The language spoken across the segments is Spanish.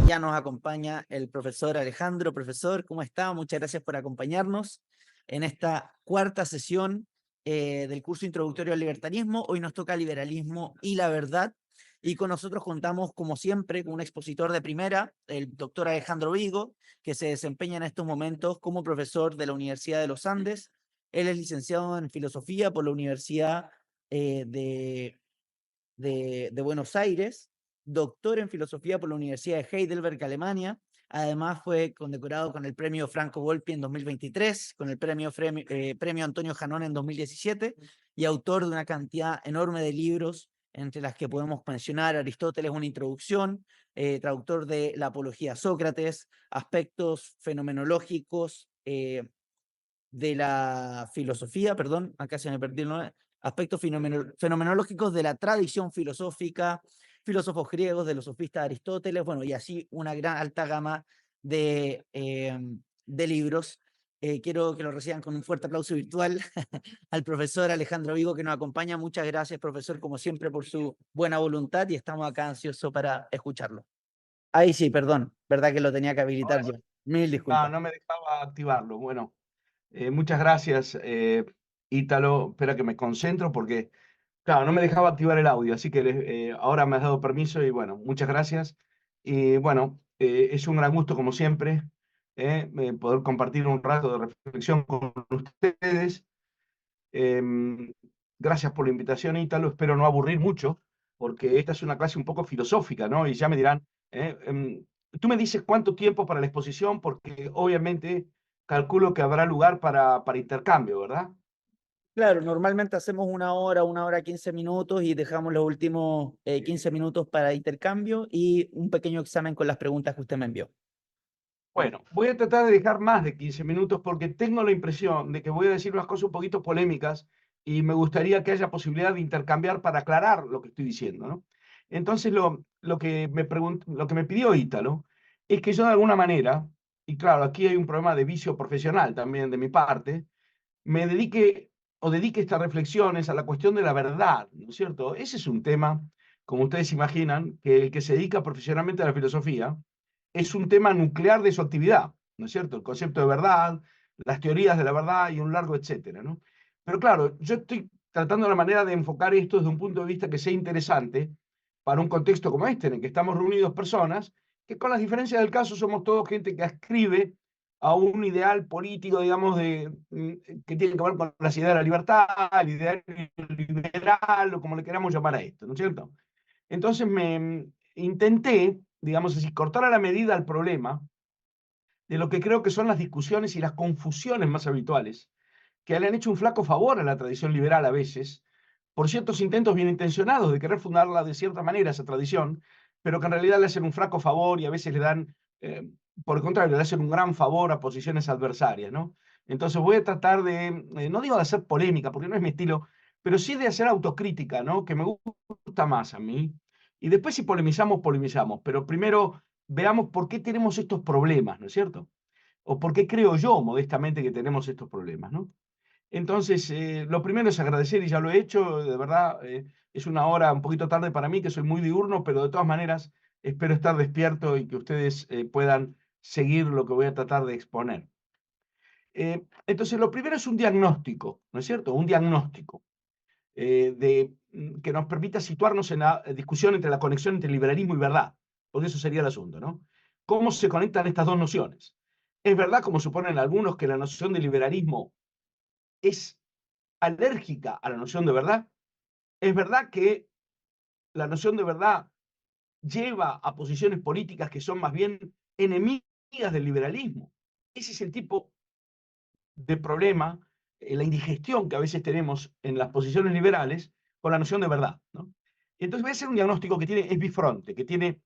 Ya nos acompaña el profesor Alejandro. Profesor, ¿cómo está? Muchas gracias por acompañarnos en esta cuarta sesión del curso introductorio al libertarismo. Hoy nos toca liberalismo y la verdad. Y con nosotros contamos, como siempre, con un expositor de primera, el doctor Alejandro Vigo, que se desempeña en estos momentos como profesor de la Universidad de los Andes. Él es licenciado en filosofía por la Universidad de Buenos Aires, doctor en filosofía por la Universidad de Heidelberg, Alemania. Además fue condecorado con el premio Franco Volpi en 2023, con el premio Antonio Janón en 2017 y autor de una cantidad enorme de libros, entre las que podemos mencionar Aristóteles, una introducción, traductor de la Apología a Sócrates, aspectos fenomenológicos de la filosofía, perdón, acá se me perdió el nombre, aspectos fenomenológicos de la tradición filosófica, filósofos griegos, de los sofistas de Aristóteles, bueno, y así una gran alta gama de libros. Quiero que lo reciban con un fuerte aplauso virtual al profesor Alejandro Vigo, que nos acompaña. Muchas gracias, profesor, como siempre, por su buena voluntad, y estamos acá ansiosos para escucharlo. Ahí sí, perdón, verdad que lo tenía que habilitar Ahora yo. sí. Mil No, disculpas. no me dejaba activarlo. Bueno, muchas gracias, Ítalo. Espera que me concentro porque, claro, no me dejaba activar el audio, así que ahora me has dado permiso y bueno, muchas gracias. Y bueno, es un gran gusto, como siempre, poder compartir un rato de reflexión con ustedes. Em, Gracias por la invitación, Ítalo. Espero no aburrir mucho, porque esta es una clase un poco filosófica, ¿no? Y ya me dirán, tú me dices cuánto tiempo para la exposición, porque obviamente calculo que habrá lugar para intercambio, ¿verdad? Claro, normalmente hacemos una hora 15 minutos y dejamos los últimos 15 minutos para intercambio y un pequeño examen con las preguntas que usted me envió. Bueno, voy a tratar de dejar más de 15 minutos porque tengo la impresión de que voy a decir unas cosas un poquito polémicas y me gustaría que haya posibilidad de intercambiar para aclarar lo que estoy diciendo, ¿no? Entonces, lo que me pidió Ítalo es que yo de alguna manera, y claro, aquí hay un problema de vicio profesional también de mi parte, me dedique o dedique estas reflexiones a la cuestión de la verdad, ¿no es cierto? Ese es un tema, como ustedes imaginan, que el que se dedica profesionalmente a la filosofía es un tema nuclear de su actividad, ¿no es cierto? El concepto de verdad, las teorías de la verdad y un largo etcétera, ¿no? Pero claro, yo estoy tratando la manera de enfocar esto desde un punto de vista que sea interesante para un contexto como este, en el que estamos reunidos personas que con las diferencias del caso somos todos gente que escribe a un ideal político, digamos, que tiene que ver con las ideas de la libertad, el ideal liberal, o como le queramos llamar a esto, ¿no es cierto? Entonces intenté, digamos así, cortar a la medida al problema de lo que creo que son las discusiones y las confusiones más habituales, que le han hecho un flaco favor a la tradición liberal a veces, por ciertos intentos bien intencionados de querer fundarla de cierta manera, esa tradición, pero que en realidad le hacen un flaco favor y a veces le dan, por el contrario, le hacen un gran favor a posiciones adversarias, ¿no? Entonces voy a tratar de, no digo de hacer polémica, porque no es mi estilo, pero sí de hacer autocrítica, ¿no? Que me gusta más a mí. Y después si polemizamos, polemizamos, pero primero veamos por qué tenemos estos problemas, ¿no es cierto? O por qué creo yo, modestamente, que tenemos estos problemas, ¿no? Entonces, lo primero es agradecer, y ya lo he hecho, de verdad, es una hora un poquito tarde para mí, que soy muy diurno, pero de todas maneras espero estar despierto y que ustedes puedan seguir lo que voy a tratar de exponer. Entonces, lo primero es un diagnóstico, ¿no es cierto? Un diagnóstico que nos permita situarnos en la discusión entre la conexión entre liberalismo y verdad, porque eso sería el asunto, ¿no? ¿Cómo se conectan estas dos nociones? Es verdad, como suponen algunos, que la noción de liberalismo es alérgica a la noción de verdad. Es verdad que la noción de verdad lleva a posiciones políticas que son más bien enemigas del liberalismo. Ese es el tipo de problema, la indigestión que a veces tenemos en las posiciones liberales con la noción de verdad, ¿no? Entonces voy a hacer un diagnóstico que tiene, es bifronte, que tiene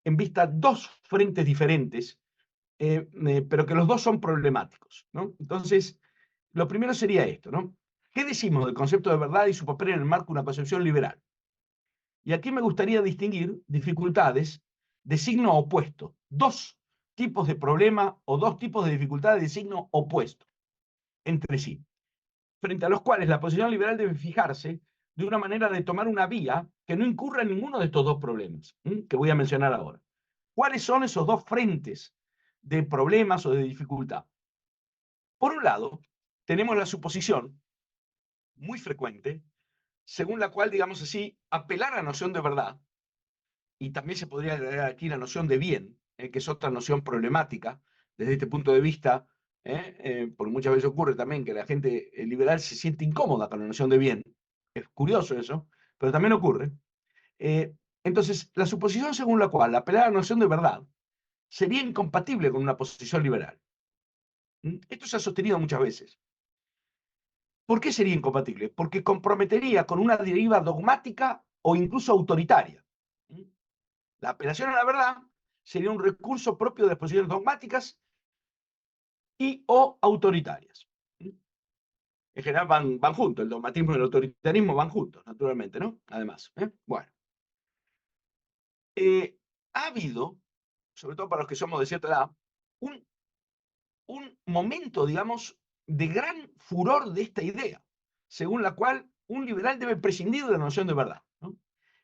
en vista dos frentes diferentes, pero que los dos son problemáticos, ¿no? Entonces, lo primero sería esto, ¿no? ¿Qué decimos del concepto de verdad y su papel en el marco de una concepción liberal? Y aquí me gustaría distinguir dificultades de signo opuesto, dos tipos de problema o dos tipos de dificultades de signo opuesto entre sí, frente a los cuales la posición liberal debe fijarse de una manera de tomar una vía que no incurra en ninguno de estos dos problemas que voy a mencionar ahora. ¿Cuáles son esos dos frentes de problemas o de dificultad? Por un lado, tenemos la suposición, muy frecuente, según la cual, digamos así, apelar a la noción de verdad, y también se podría agregar aquí la noción de bien, que es otra noción problemática desde este punto de vista, porque muchas veces ocurre también que la gente liberal se siente incómoda con la noción de bien. Es curioso eso, pero también ocurre. Eh, entonces, la suposición según la cual apelar a la noción de verdad sería incompatible con una posición liberal. Esto se ha sostenido muchas veces. ¿Por qué sería incompatible? Porque comprometería con una deriva dogmática o incluso autoritaria. La apelación a la verdad sería un recurso propio de las posiciones dogmáticas y o autoritarias. En general van juntos, el dogmatismo y el autoritarismo van juntos, naturalmente, ¿no? Además, bueno. Ha habido, sobre todo para los que somos de cierta edad, un, un momento, digamos, de gran furor de esta idea, según la cual un liberal debe prescindir de la noción de verdad, ¿no?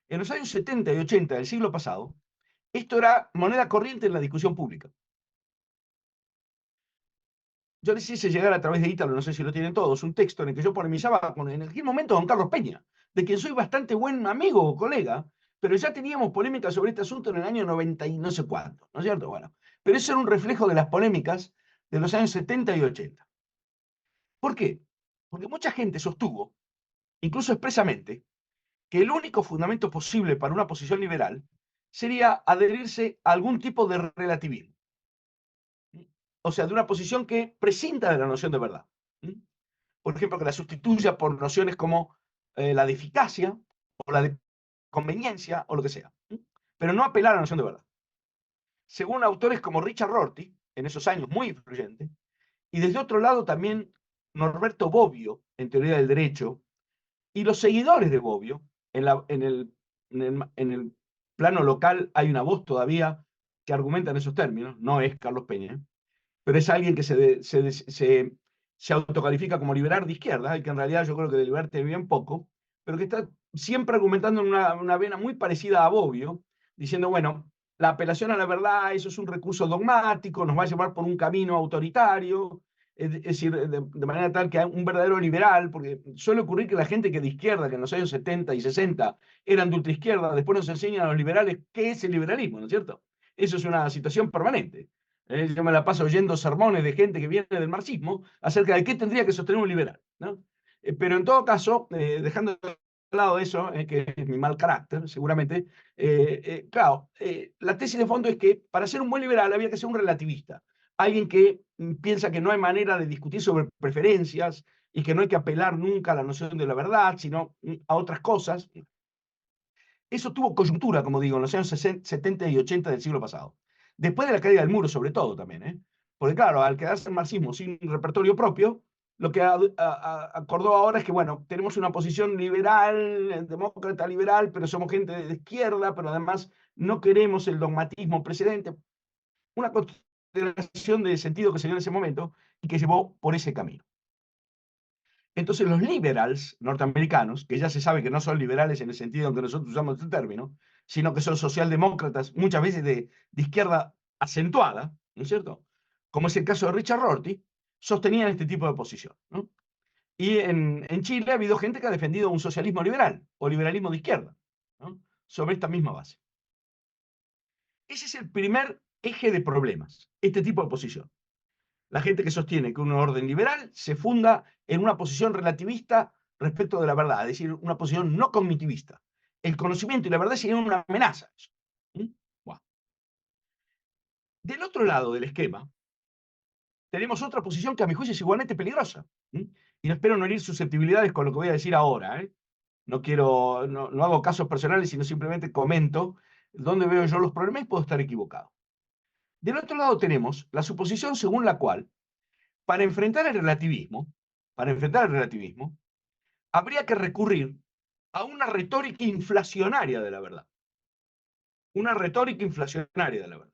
En los años 70 y 80 del siglo pasado, esto era moneda corriente en la discusión pública. Yo les hice llegar a través de Ítalo, no sé si lo tienen todos, un texto en el que yo polemizaba con, en aquel momento, don Carlos Peña, de quien soy bastante buen amigo o colega, pero ya teníamos polémicas sobre este asunto en el año 90 y no sé cuánto, ¿no es cierto? Bueno, pero eso era un reflejo de las polémicas de los años 70 y 80. ¿Por qué? Porque mucha gente sostuvo, incluso expresamente, que el único fundamento posible para una posición liberal sería adherirse a algún tipo de relativismo. O sea, de una posición que prescinda de la noción de verdad. Por ejemplo, que la sustituya por nociones como la de eficacia o la de conveniencia o lo que sea. Pero no apelar a la noción de verdad. Según autores como Richard Rorty, en esos años muy influyente, y desde otro lado también Norberto Bobbio, en Teoría del Derecho, y los seguidores de Bobbio, en el plano local hay una voz todavía que argumenta en esos términos, no es Carlos Peña, pero es alguien que se autocalifica como liberal de izquierda, y que en realidad yo creo que de liberal tiene bien poco, pero que está siempre argumentando en una vena muy parecida a Bobbio, diciendo, bueno, la apelación a la verdad, eso es un recurso dogmático, nos va a llevar por un camino autoritario, es decir, de manera tal que un verdadero liberal, porque suele ocurrir que la gente que de izquierda, que en los años 70 y 60 eran de ultraizquierda, después nos enseñan a los liberales qué es el liberalismo, ¿no es cierto? Eso es una situación permanente. Yo me la paso oyendo sermones de gente que viene del marxismo acerca de qué tendría que sostener un liberal, ¿no? Pero en todo caso, dejando de lado eso, que es mi mal carácter, seguramente, claro, la tesis de fondo es que para ser un buen liberal había que ser un relativista, alguien que piensa que no hay manera de discutir sobre preferencias y que no hay que apelar nunca a la noción de la verdad, sino a otras cosas. Eso tuvo coyuntura, como digo, en los años 70 y 80 del siglo pasado. Después de la caída del muro, sobre todo, también, ¿eh? Porque claro, al quedarse el marxismo sin repertorio propio, lo que acordó ahora es que, bueno, tenemos una posición liberal, demócrata liberal, pero somos gente de izquierda, pero además no queremos el dogmatismo precedente. Una consideración de sentido que se dio en ese momento y que llevó por ese camino. Entonces los liberals norteamericanos, que ya se sabe que no son liberales en el sentido en que nosotros usamos este término, sino que son socialdemócratas, muchas veces de izquierda acentuada, ¿no es cierto? Como es el caso de Richard Rorty, sostenían este tipo de posición, ¿no? Y en Chile ha habido gente que ha defendido un socialismo liberal o liberalismo de izquierda, ¿no? Sobre esta misma base. Ese es el primer eje de problemas, este tipo de posición. La gente que sostiene que un orden liberal se funda en una posición relativista respecto de la verdad, es decir, una posición no cognitivista. El conocimiento y la verdad serían una amenaza. ¿Mm? Bueno. Del otro lado del esquema, tenemos otra posición que a mi juicio es igualmente peligrosa. ¿Mm? Y no espero no herir susceptibilidades con lo que voy a decir ahora. No quiero, no hago casos personales, sino simplemente comento dónde veo yo los problemas y puedo estar equivocado. Del otro lado tenemos la suposición según la cual para enfrentar el relativismo, habría que recurrir a una retórica inflacionaria de la verdad. Una retórica inflacionaria de la verdad.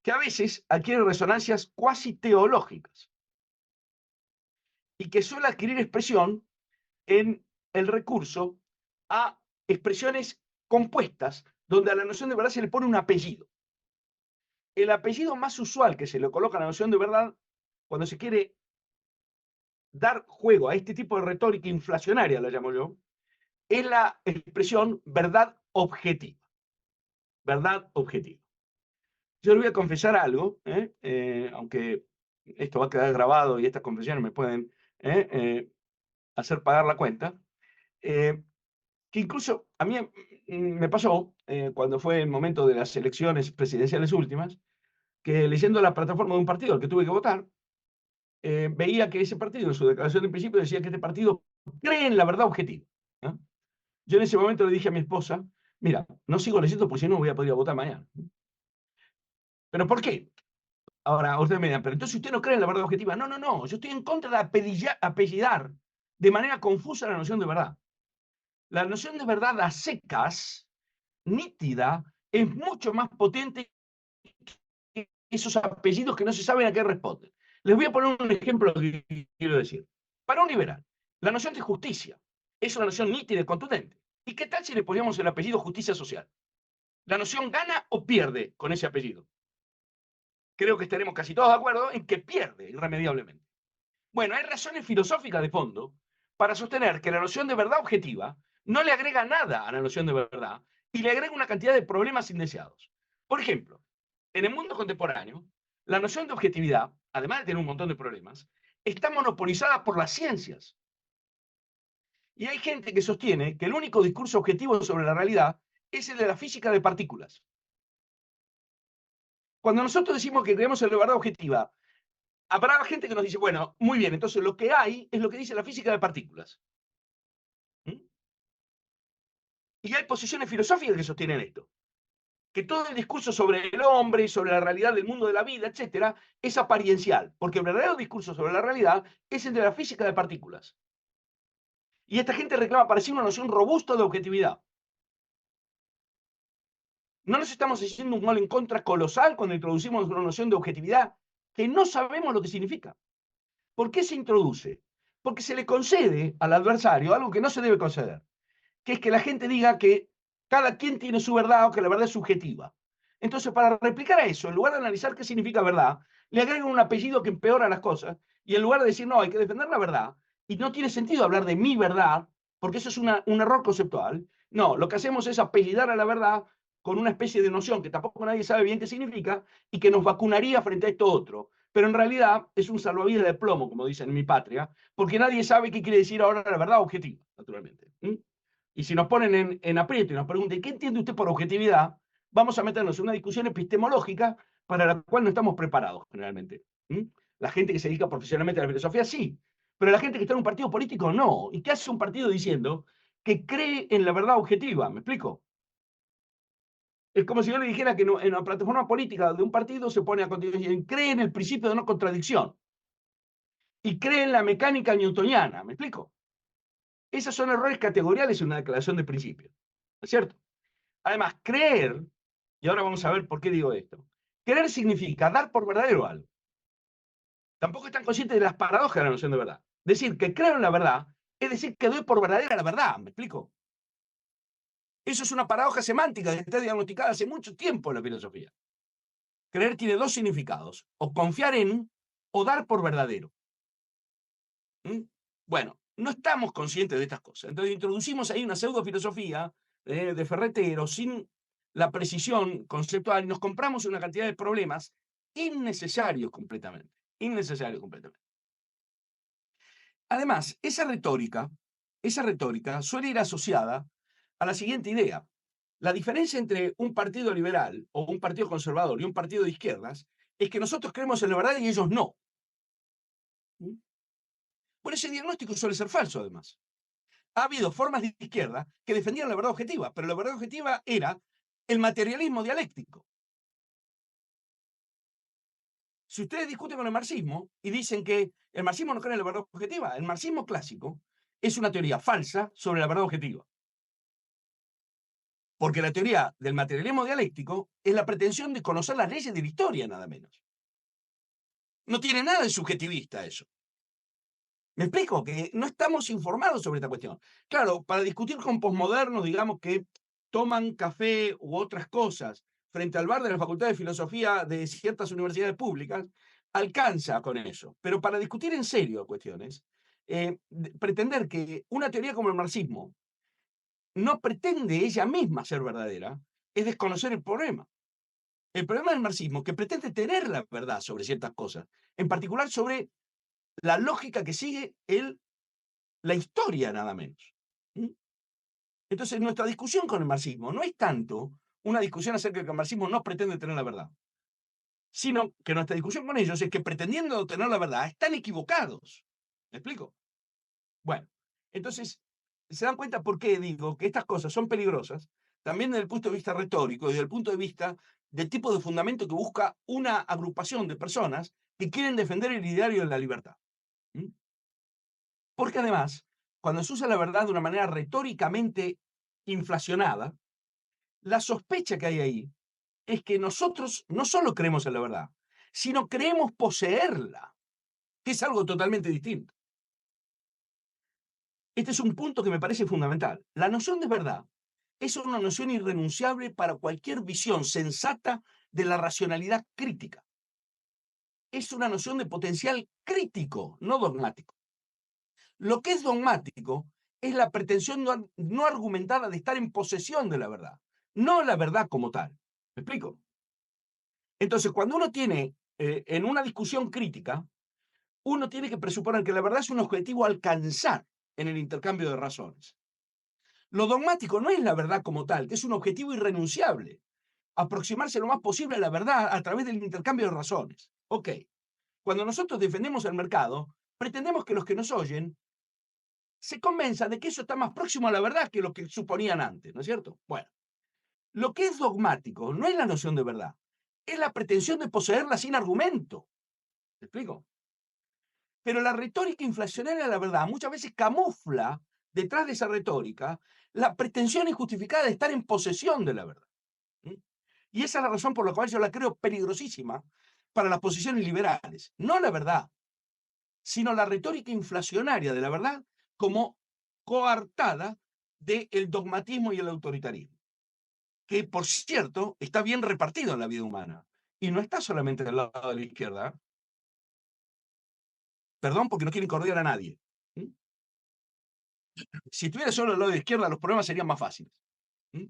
Que a veces adquiere resonancias cuasi teológicas y que suele adquirir expresión en el recurso a expresiones compuestas donde a la noción de verdad se le pone un apellido. el apellido más usual que se le coloca a la noción de verdad cuando se quiere dar juego a este tipo de retórica inflacionaria, la llamo yo, es la expresión verdad objetiva. Verdad objetiva. Yo le voy a confesar algo, aunque esto va a quedar grabado y estas confesiones me pueden hacer pagar la cuenta, que incluso a mí me pasó cuando fue el momento de las elecciones presidenciales últimas, que leyendo la plataforma de un partido al que tuve que votar, veía que ese partido en su declaración de principio decía que este partido cree en la verdad objetiva, ¿no? Yo en ese momento le dije a mi esposa, mira, no sigo leyendo porque si no voy a poder votar mañana. ¿Pero por qué? Ahora, ustedes me dirán, pero entonces usted no cree en la verdad objetiva. No, no, no. Yo estoy en contra de apellidar de manera confusa la noción de verdad. La noción de verdad a secas, nítida, es mucho más potente que esos apellidos que no se saben a qué responden. Les voy a poner un ejemplo que quiero decir. Para un liberal, la noción de justicia es una noción nítida y contundente. ¿Y qué tal si le poníamos el apellido justicia social? ¿La noción gana o pierde con ese apellido? Creo que estaremos casi todos de acuerdo en que pierde irremediablemente. Bueno, hay razones filosóficas de fondo para sostener que la noción de verdad objetiva no le agrega nada a la noción de verdad y le agrega una cantidad de problemas indeseados. Por ejemplo, en el mundo contemporáneo, la noción de objetividad, además de tener un montón de problemas, está monopolizada por las ciencias. Y hay gente que sostiene que el único discurso objetivo sobre la realidad es el de la física de partículas. Cuando nosotros decimos que creemos en la verdad objetiva, habrá gente que nos dice, bueno, muy bien, entonces lo que hay es lo que dice la física de partículas. ¿Mm? Y hay posiciones filosóficas que sostienen esto, que todo el discurso sobre el hombre, sobre la realidad del mundo de la vida, etcétera, es apariencial, porque el verdadero discurso sobre la realidad es el de la física de partículas. Y esta gente reclama para sí una noción robusta de objetividad. No nos estamos haciendo un mal en contra colosal cuando introducimos una noción de objetividad que no sabemos lo que significa. ¿Por qué se introduce? Porque se le concede al adversario algo que no se debe conceder, que es que la gente diga que cada quien tiene su verdad o que la verdad es subjetiva. Entonces, para replicar a eso, en lugar de analizar qué significa verdad, le agregan un apellido que empeora las cosas, y en lugar de decir, no, hay que defender la verdad, y no tiene sentido hablar de mi verdad, porque eso es un error conceptual, no, lo que hacemos es apellidar a la verdad con una especie de noción que tampoco nadie sabe bien qué significa y que nos vacunaría frente a esto otro. Pero en realidad es un salvavidas de plomo, como dicen en mi patria, porque nadie sabe qué quiere decir ahora la verdad objetiva, naturalmente. Y si nos ponen en aprieto y nos preguntan, ¿qué entiende usted por objetividad? Vamos a meternos en una discusión epistemológica para la cual no estamos preparados generalmente. La gente que se dedica profesionalmente a la filosofía, sí, pero la gente que está en un partido político, no. ¿Y qué hace un partido diciendo que cree en la verdad objetiva? ¿Me explico? Es como si yo le dijera que en la plataforma política de un partido se pone a continuación, cree en el principio de no contradicción y cree en la mecánica newtoniana. ¿Me explico? Esos son errores categoriales en una declaración de principio. ¿No es cierto? Además, creer, y ahora vamos a ver por qué digo esto, creer significa dar por verdadero algo. Tampoco están conscientes de las paradojas de la noción de verdad. Decir que creo en la verdad es decir que doy por verdadera la verdad, ¿me explico? Eso es una paradoja semántica que está diagnosticada hace mucho tiempo en la filosofía. Creer tiene dos significados, o confiar en o dar por verdadero. ¿Mm? Bueno, no estamos conscientes de estas cosas. Entonces introducimos ahí una pseudofilosofía de ferretero sin la precisión conceptual y nos compramos una cantidad de problemas innecesarios completamente. Innecesarios completamente. Además, esa retórica suele ir asociada a la siguiente idea. La diferencia entre un partido liberal o un partido conservador y un partido de izquierdas es que nosotros creemos en la verdad y ellos no. ¿Mm? Por ese diagnóstico suele ser falso, además. Ha habido formas de izquierda que defendían la verdad objetiva, pero la verdad objetiva era el materialismo dialéctico. Si ustedes discuten con el marxismo y dicen que el marxismo no cree en la verdad objetiva, el marxismo clásico es una teoría falsa sobre la verdad objetiva. Porque la teoría del materialismo dialéctico es la pretensión de conocer las leyes de la historia, nada menos. No tiene nada de subjetivista eso. ¿Me explico? Que no estamos informados sobre esta cuestión. Claro, para discutir con posmodernos, digamos que toman café u otras cosas frente al bar de la Facultad de Filosofía de ciertas universidades públicas, alcanza con eso. Pero para discutir en serio cuestiones, pretender que una teoría como el marxismo no pretende ella misma ser verdadera, es desconocer el problema. El problema del marxismo es que pretende tener la verdad sobre ciertas cosas, en particular sobre la lógica que sigue la historia, nada menos. ¿Mm? Entonces, nuestra discusión con el marxismo no es tanto una discusión acerca de que el marxismo no pretende tener la verdad, sino que nuestra discusión con ellos es que pretendiendo tener la verdad están equivocados. ¿Me explico? Bueno, entonces, ¿se dan cuenta por qué digo que estas cosas son peligrosas? También desde el punto de vista retórico y desde el punto de vista del tipo de fundamento que busca una agrupación de personas que quieren defender el ideario de la libertad. ¿Mm? Porque además, cuando se usa la verdad de una manera retóricamente inflacionada, la sospecha que hay ahí es que nosotros no solo creemos en la verdad, sino creemos poseerla, que es algo totalmente distinto. Este es un punto que me parece fundamental. La noción de verdad es una noción irrenunciable para cualquier visión sensata de la racionalidad crítica. Es una noción de potencial crítico, no dogmático. Lo que es dogmático es la pretensión no argumentada de estar en posesión de la verdad, no la verdad como tal. ¿Me explico? Entonces, cuando uno tiene, en una discusión crítica, uno tiene que presuponer que la verdad es un objetivo a alcanzar en el intercambio de razones. Lo dogmático no es la verdad como tal, que es un objetivo irrenunciable. Aproximarse lo más posible a la verdad a través del intercambio de razones. Ok. Cuando nosotros defendemos el mercado, pretendemos que los que nos oyen se convenzan de que eso está más próximo a la verdad que lo que suponían antes, ¿no es cierto? Bueno, lo que es dogmático no es la noción de verdad, es la pretensión de poseerla sin argumento. ¿Me explico? Pero la retórica inflacionaria de la verdad muchas veces camufla detrás de esa retórica la pretensión injustificada de estar en posesión de la verdad. ¿Mm? Y esa es la razón por la cual yo la creo peligrosísima para las posiciones liberales. No la verdad, sino la retórica inflacionaria de la verdad como coartada del dogmatismo y el autoritarismo, que por cierto está bien repartido en la vida humana y no está solamente del lado de la izquierda. Perdón, porque no quieren correr a nadie. ¿Mm? Si estuviera solo del lado de la izquierda, los problemas serían más fáciles. ¿Mm?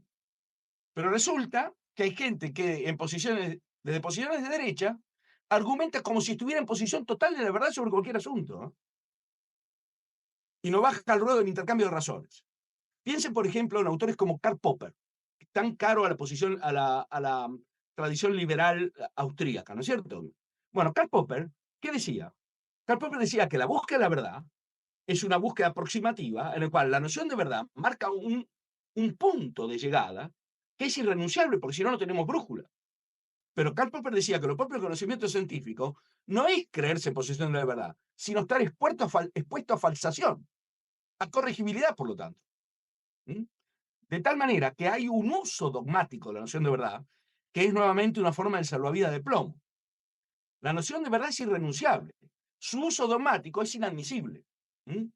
Pero resulta que hay gente que desde posiciones de derecha argumenta como si estuviera en posición total de la verdad sobre cualquier asunto, ¿no? Y no baja al ruedo del intercambio de razones. Piensen, por ejemplo, en autores como Karl Popper, tan caro a la posición, a la tradición liberal austríaca, ¿no es cierto? Bueno, Karl Popper, ¿qué decía? Karl Popper decía que la búsqueda de la verdad es una búsqueda aproximativa en la cual la noción de verdad marca un punto de llegada que es irrenunciable, porque si no, no tenemos brújula. Pero Karl Popper decía que lo propio del conocimiento científico no es creerse en posesión de la verdad, sino estar expuesto a falsación, a corregibilidad, por lo tanto. ¿Mm? De tal manera que hay un uso dogmático de la noción de verdad, que es nuevamente una forma de salvavidas de plomo. La noción de verdad es irrenunciable. Su uso dogmático es inadmisible. ¿Mm?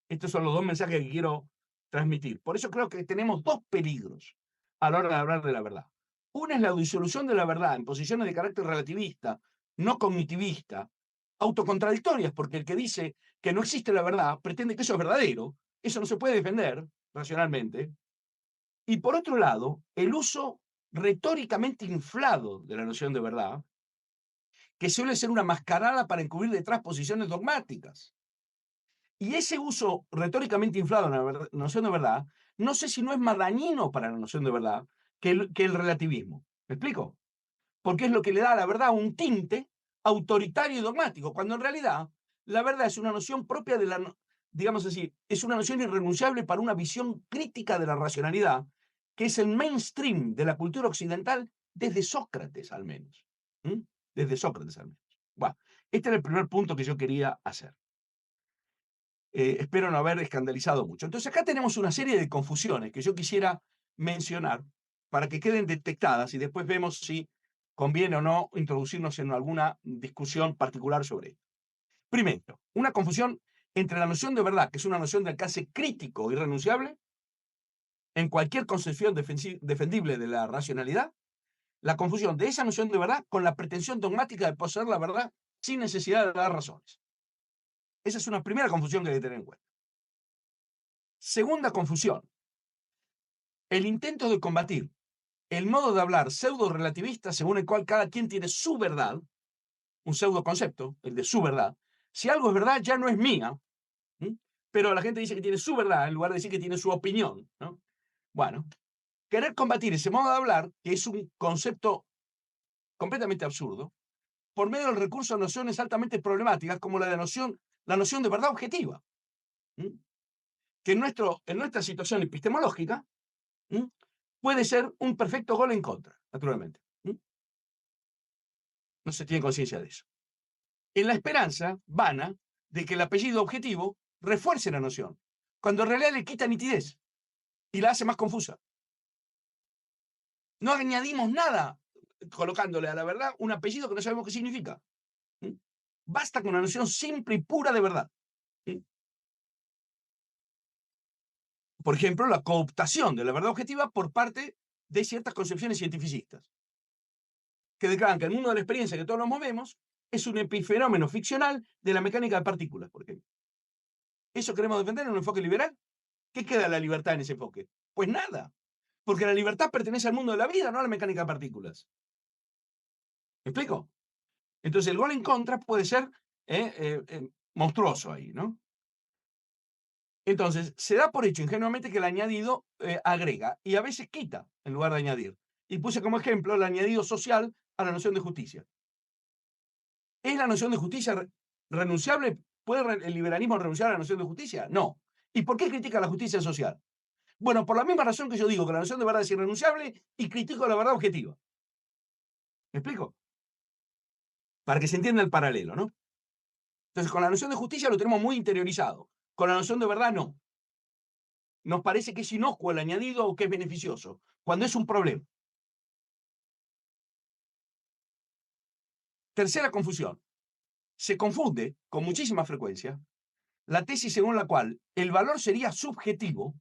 Estos son los dos mensajes que quiero transmitir. Por eso creo que tenemos dos peligros a la hora de hablar de la verdad. Una es la disolución de la verdad en posiciones de carácter relativista, no cognitivista, autocontradictorias, porque el que dice que no existe la verdad pretende que eso es verdadero. Eso no se puede defender racionalmente. Y por otro lado, el uso retóricamente inflado de la noción de verdad, que suele ser una mascarada para encubrir detrás posiciones dogmáticas. Y ese uso retóricamente inflado de la noción de verdad, no sé si no es más dañino para la noción de verdad que el relativismo. ¿Me explico? Porque es lo que le da a la verdad un tinte autoritario y dogmático, cuando en realidad la verdad es una noción propia de digamos así, es una noción irrenunciable para una visión crítica de la racionalidad, que es el mainstream de la cultura occidental desde Sócrates al menos. ¿Mm? Desde Sócrates al menos. Bueno, este era el primer punto que yo quería hacer. Espero no haber escandalizado mucho. Entonces acá tenemos una serie de confusiones que yo quisiera mencionar para que queden detectadas y después vemos si conviene o no introducirnos en alguna discusión particular sobre esto. Primero, una confusión entre la noción de verdad, que es una noción de alcance crítico e irrenunciable en cualquier concepción defendible de la racionalidad, la confusión de esa noción de verdad con la pretensión dogmática de poseer la verdad sin necesidad de dar razones. Esa es una primera confusión que hay que tener en cuenta. Segunda confusión, el intento de combatir el modo de hablar pseudo-relativista según el cual cada quien tiene su verdad, un pseudo concepto, el de su verdad. Si algo es verdad, ya no es mía, ¿m? Pero la gente dice que tiene su verdad en lugar de decir que tiene su opinión, ¿no? Bueno, querer combatir ese modo de hablar, que es un concepto completamente absurdo, por medio del recurso a nociones altamente problemáticas como la noción de verdad objetiva, ¿m? Que en nuestra situación epistemológica, ¿m? Puede ser un perfecto gol en contra, naturalmente. ¿M? No se tiene conciencia de eso. En la esperanza vana de que el apellido objetivo refuerce la noción, cuando en realidad le quita nitidez y la hace más confusa. No añadimos nada colocándole a la verdad un apellido que no sabemos qué significa. ¿Mm? Basta con una noción simple y pura de verdad. ¿Mm? Por ejemplo, la cooptación de la verdad objetiva por parte de ciertas concepciones cientificistas, que declaran que el mundo de la experiencia que todos nos movemos es un epifenómeno ficcional de la mecánica de partículas, por ejemplo. ¿Eso queremos defender en un enfoque liberal? ¿Qué queda de la libertad en ese enfoque? Pues nada, porque la libertad pertenece al mundo de la vida, no a la mecánica de partículas. ¿Me explico? Entonces el gol en contra puede ser monstruoso ahí, ¿no? Entonces, se da por hecho ingenuamente que el añadido agrega y a veces quita en lugar de añadir. Y puse como ejemplo el añadido social a la noción de justicia. ¿Es la noción de justicia renunciable? ¿Puede el liberalismo renunciar a la noción de justicia? No. ¿Y por qué critica la justicia social? Bueno, por la misma razón que yo digo que la noción de verdad es irrenunciable y critico la verdad objetiva. ¿Me explico? Para que se entienda el paralelo, ¿no? Entonces, con la noción de justicia lo tenemos muy interiorizado. Con la noción de verdad, no. Nos parece que es inocuo el añadido o que es beneficioso, cuando es un problema. Tercera confusión. Se confunde, con muchísima frecuencia, la tesis según la cual el valor sería subjetivo,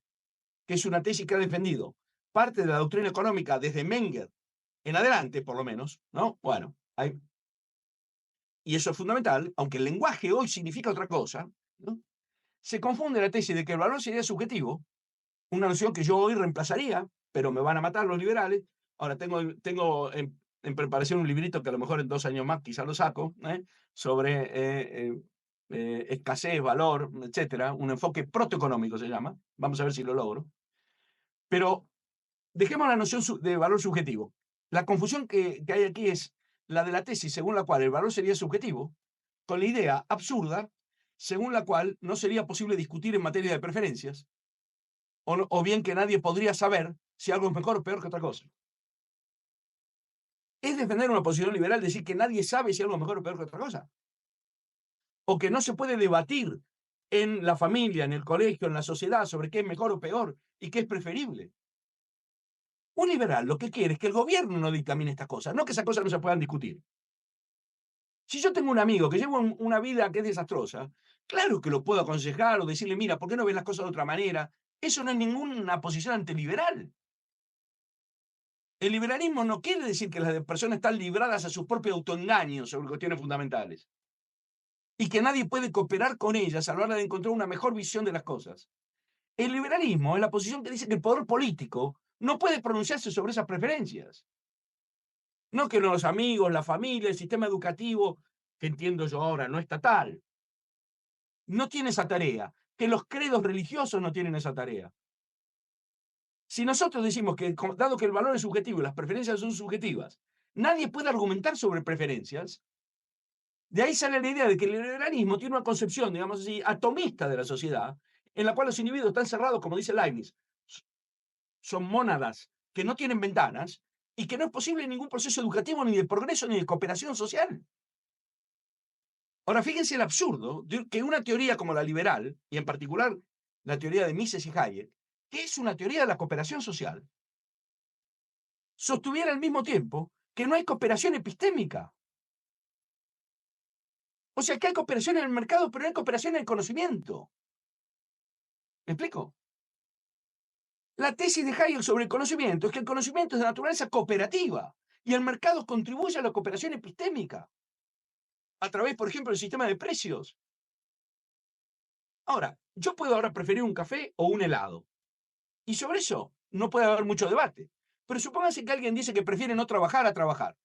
que es una tesis que ha defendido parte de la doctrina económica desde Menger en adelante, por lo menos, ¿no? Bueno, y eso es fundamental, aunque el lenguaje hoy significa otra cosa, ¿no? Se confunde la tesis de que el valor sería subjetivo, una noción que yo hoy reemplazaría, pero me van a matar los liberales. Ahora tengo en preparación un librito que a lo mejor en 2 años más quizás lo saco, sobre escasez, valor, etcétera, un enfoque protoeconómico se llama. Vamos a ver si lo logro. Pero dejemos la noción de valor subjetivo. La confusión que hay aquí es la de la tesis según la cual el valor sería subjetivo, con la idea absurda según la cual no sería posible discutir en materia de preferencias, o bien que nadie podría saber si algo es mejor o peor que otra cosa. ¿Es defender una posición liberal decir que nadie sabe si algo es mejor o peor que otra cosa? ¿O que no se puede debatir en la familia, en el colegio, en la sociedad sobre qué es mejor o peor y qué es preferible? Un liberal lo que quiere es que el gobierno no dictamine estas cosas, no que esas cosas no se puedan discutir. Si yo tengo un amigo que lleva una vida que es desastrosa, claro que lo puedo aconsejar o decirle, mira, ¿por qué no ves las cosas de otra manera? Eso no es ninguna posición antiliberal. El liberalismo no quiere decir que las personas están libradas a sus propios autoengaños sobre cuestiones fundamentales y que nadie puede cooperar con ellas a la hora de encontrar una mejor visión de las cosas. El liberalismo es la posición que dice que el poder político no puede pronunciarse sobre esas preferencias. No que los amigos, la familia, el sistema educativo, que entiendo yo ahora, no estatal, no tiene esa tarea, que los credos religiosos no tienen esa tarea. Si nosotros decimos que, dado que el valor es subjetivo y las preferencias son subjetivas, nadie puede argumentar sobre preferencias, de ahí sale la idea de que el liberalismo tiene una concepción, digamos así, atomista de la sociedad, en la cual los individuos están cerrados, como dice Leibniz, son mónadas que no tienen ventanas y que no es posible ningún proceso educativo, ni de progreso, ni de cooperación social. Ahora, fíjense el absurdo de que una teoría como la liberal, y en particular la teoría de Mises y Hayek, que es una teoría de la cooperación social, sostuviera al mismo tiempo que no hay cooperación epistémica. O sea, que hay cooperación en el mercado, pero no hay cooperación en el conocimiento. ¿Me explico? La tesis de Hayek sobre el conocimiento es que el conocimiento es de naturaleza cooperativa Y el mercado contribuye a la cooperación epistémica a través, por ejemplo, del sistema de precios. Ahora, yo puedo ahora preferir un café o un helado. Y sobre eso no puede haber mucho debate. Pero supóngase que alguien dice que prefiere no trabajar a trabajar.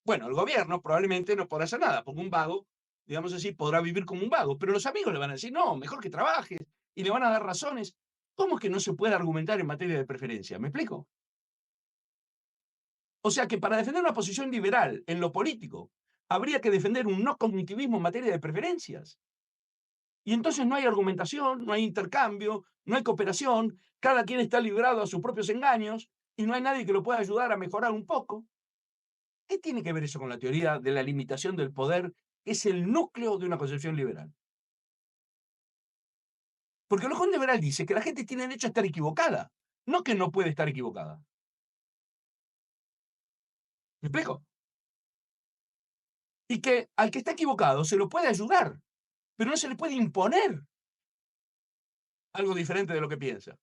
Bueno, el gobierno probablemente no podrá hacer nada, porque un vago, digamos así, podrá vivir como un vago. Pero los amigos le van a decir, no, mejor que trabajes. Y le van a dar razones. ¿Cómo es que no se puede argumentar en materia de preferencia? ¿Me explico? O sea que para defender una posición liberal en lo político, habría que defender un no cognitivismo en materia de preferencias. Y entonces no hay argumentación, no hay intercambio, no hay cooperación, cada quien está librado a sus propios engaños y no hay nadie que lo pueda ayudar a mejorar un poco. ¿Qué tiene que ver eso con la teoría de la limitación del poder, que es el núcleo de una concepción liberal? Porque el ojón liberal dice que la gente tiene derecho a estar equivocada, no que no puede estar equivocada. ¿Me explico? Y que al que está equivocado se lo puede ayudar, pero no se le puede imponer algo diferente de lo que piensa.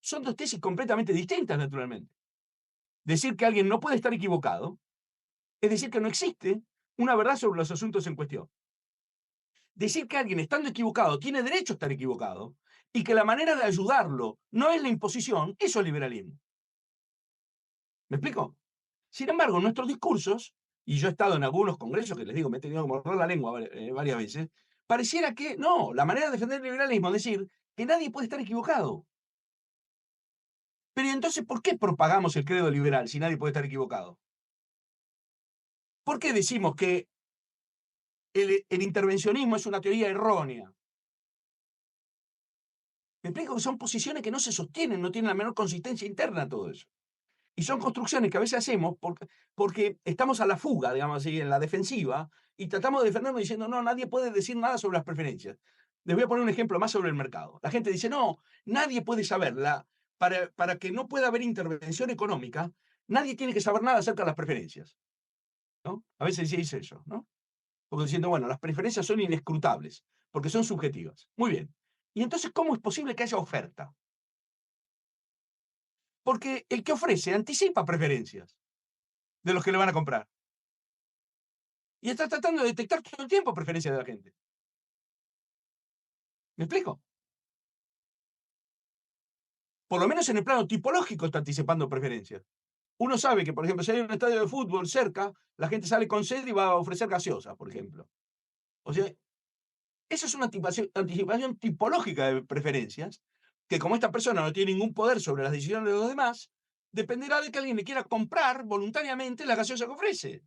Son dos tesis completamente distintas, naturalmente. Decir que alguien no puede estar equivocado es decir que no existe una verdad sobre los asuntos en cuestión. Decir que alguien estando equivocado tiene derecho a estar equivocado y que la manera de ayudarlo no es la imposición, eso es liberalismo. ¿Me explico? Sin embargo, nuestros discursos, y yo he estado en algunos congresos que les digo, me he tenido que morder la lengua varias veces, pareciera que no, la manera de defender el liberalismo es decir que nadie puede estar equivocado. Pero entonces, ¿por qué propagamos el credo liberal si nadie puede estar equivocado? ¿Por qué decimos que el intervencionismo es una teoría errónea? Me explico que son posiciones que no se sostienen, no tienen la menor consistencia interna todo eso. Y son construcciones que a veces hacemos porque estamos a la fuga, digamos así, en la defensiva, y tratamos de defendernos diciendo, no, nadie puede decir nada sobre las preferencias. Les voy a poner un ejemplo más sobre el mercado. La gente dice, no, nadie puede saberla. Para que no pueda haber intervención económica, nadie tiene que saber nada acerca de las preferencias, ¿no? A veces se dice eso, ¿no? Porque diciendo, bueno, las preferencias son inescrutables, porque son subjetivas. Muy bien. Y entonces, ¿cómo es posible que haya oferta? Porque el que ofrece anticipa preferencias de los que le van a comprar. Y está tratando de detectar todo el tiempo preferencias de la gente. ¿Me explico? Por lo menos en el plano tipológico está anticipando preferencias. Uno sabe que, por ejemplo, si hay un estadio de fútbol cerca, la gente sale con sed y va a ofrecer gaseosa, por ejemplo. O sea, eso es una anticipación tipológica de preferencias, que como esta persona no tiene ningún poder sobre las decisiones de los demás, dependerá de que alguien le quiera comprar voluntariamente la gaseosa que ofrece.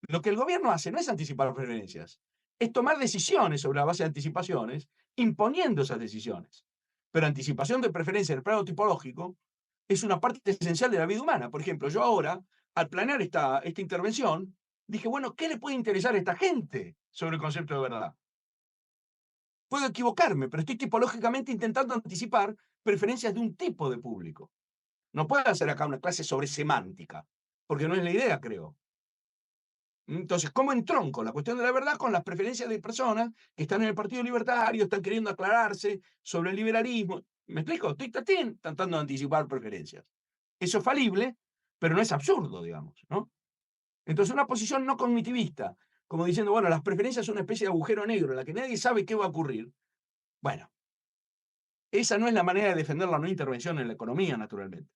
Lo que el gobierno hace no es anticipar preferencias, es tomar decisiones sobre la base de anticipaciones, imponiendo esas decisiones. Pero anticipación de preferencia en el plano tipológico es una parte esencial de la vida humana. Por ejemplo, yo ahora, al planear esta intervención, dije, bueno, ¿qué le puede interesar a esta gente sobre el concepto de verdad? Puedo equivocarme, pero estoy tipológicamente intentando anticipar preferencias de un tipo de público. No puedo hacer acá una clase sobre semántica, porque no es la idea, creo. Entonces, ¿cómo entronco la cuestión de la verdad con las preferencias de personas que están en el Partido Libertario, están queriendo aclararse sobre el liberalismo? ¿Me explico? Estoy tratando de anticipar preferencias. Eso es falible, pero no es absurdo, digamos, ¿no? Entonces, una posición no cognitivista, como diciendo, bueno, las preferencias son una especie de agujero negro en la que nadie sabe qué va a ocurrir. Bueno, esa no es la manera de defender la no intervención en la economía, naturalmente,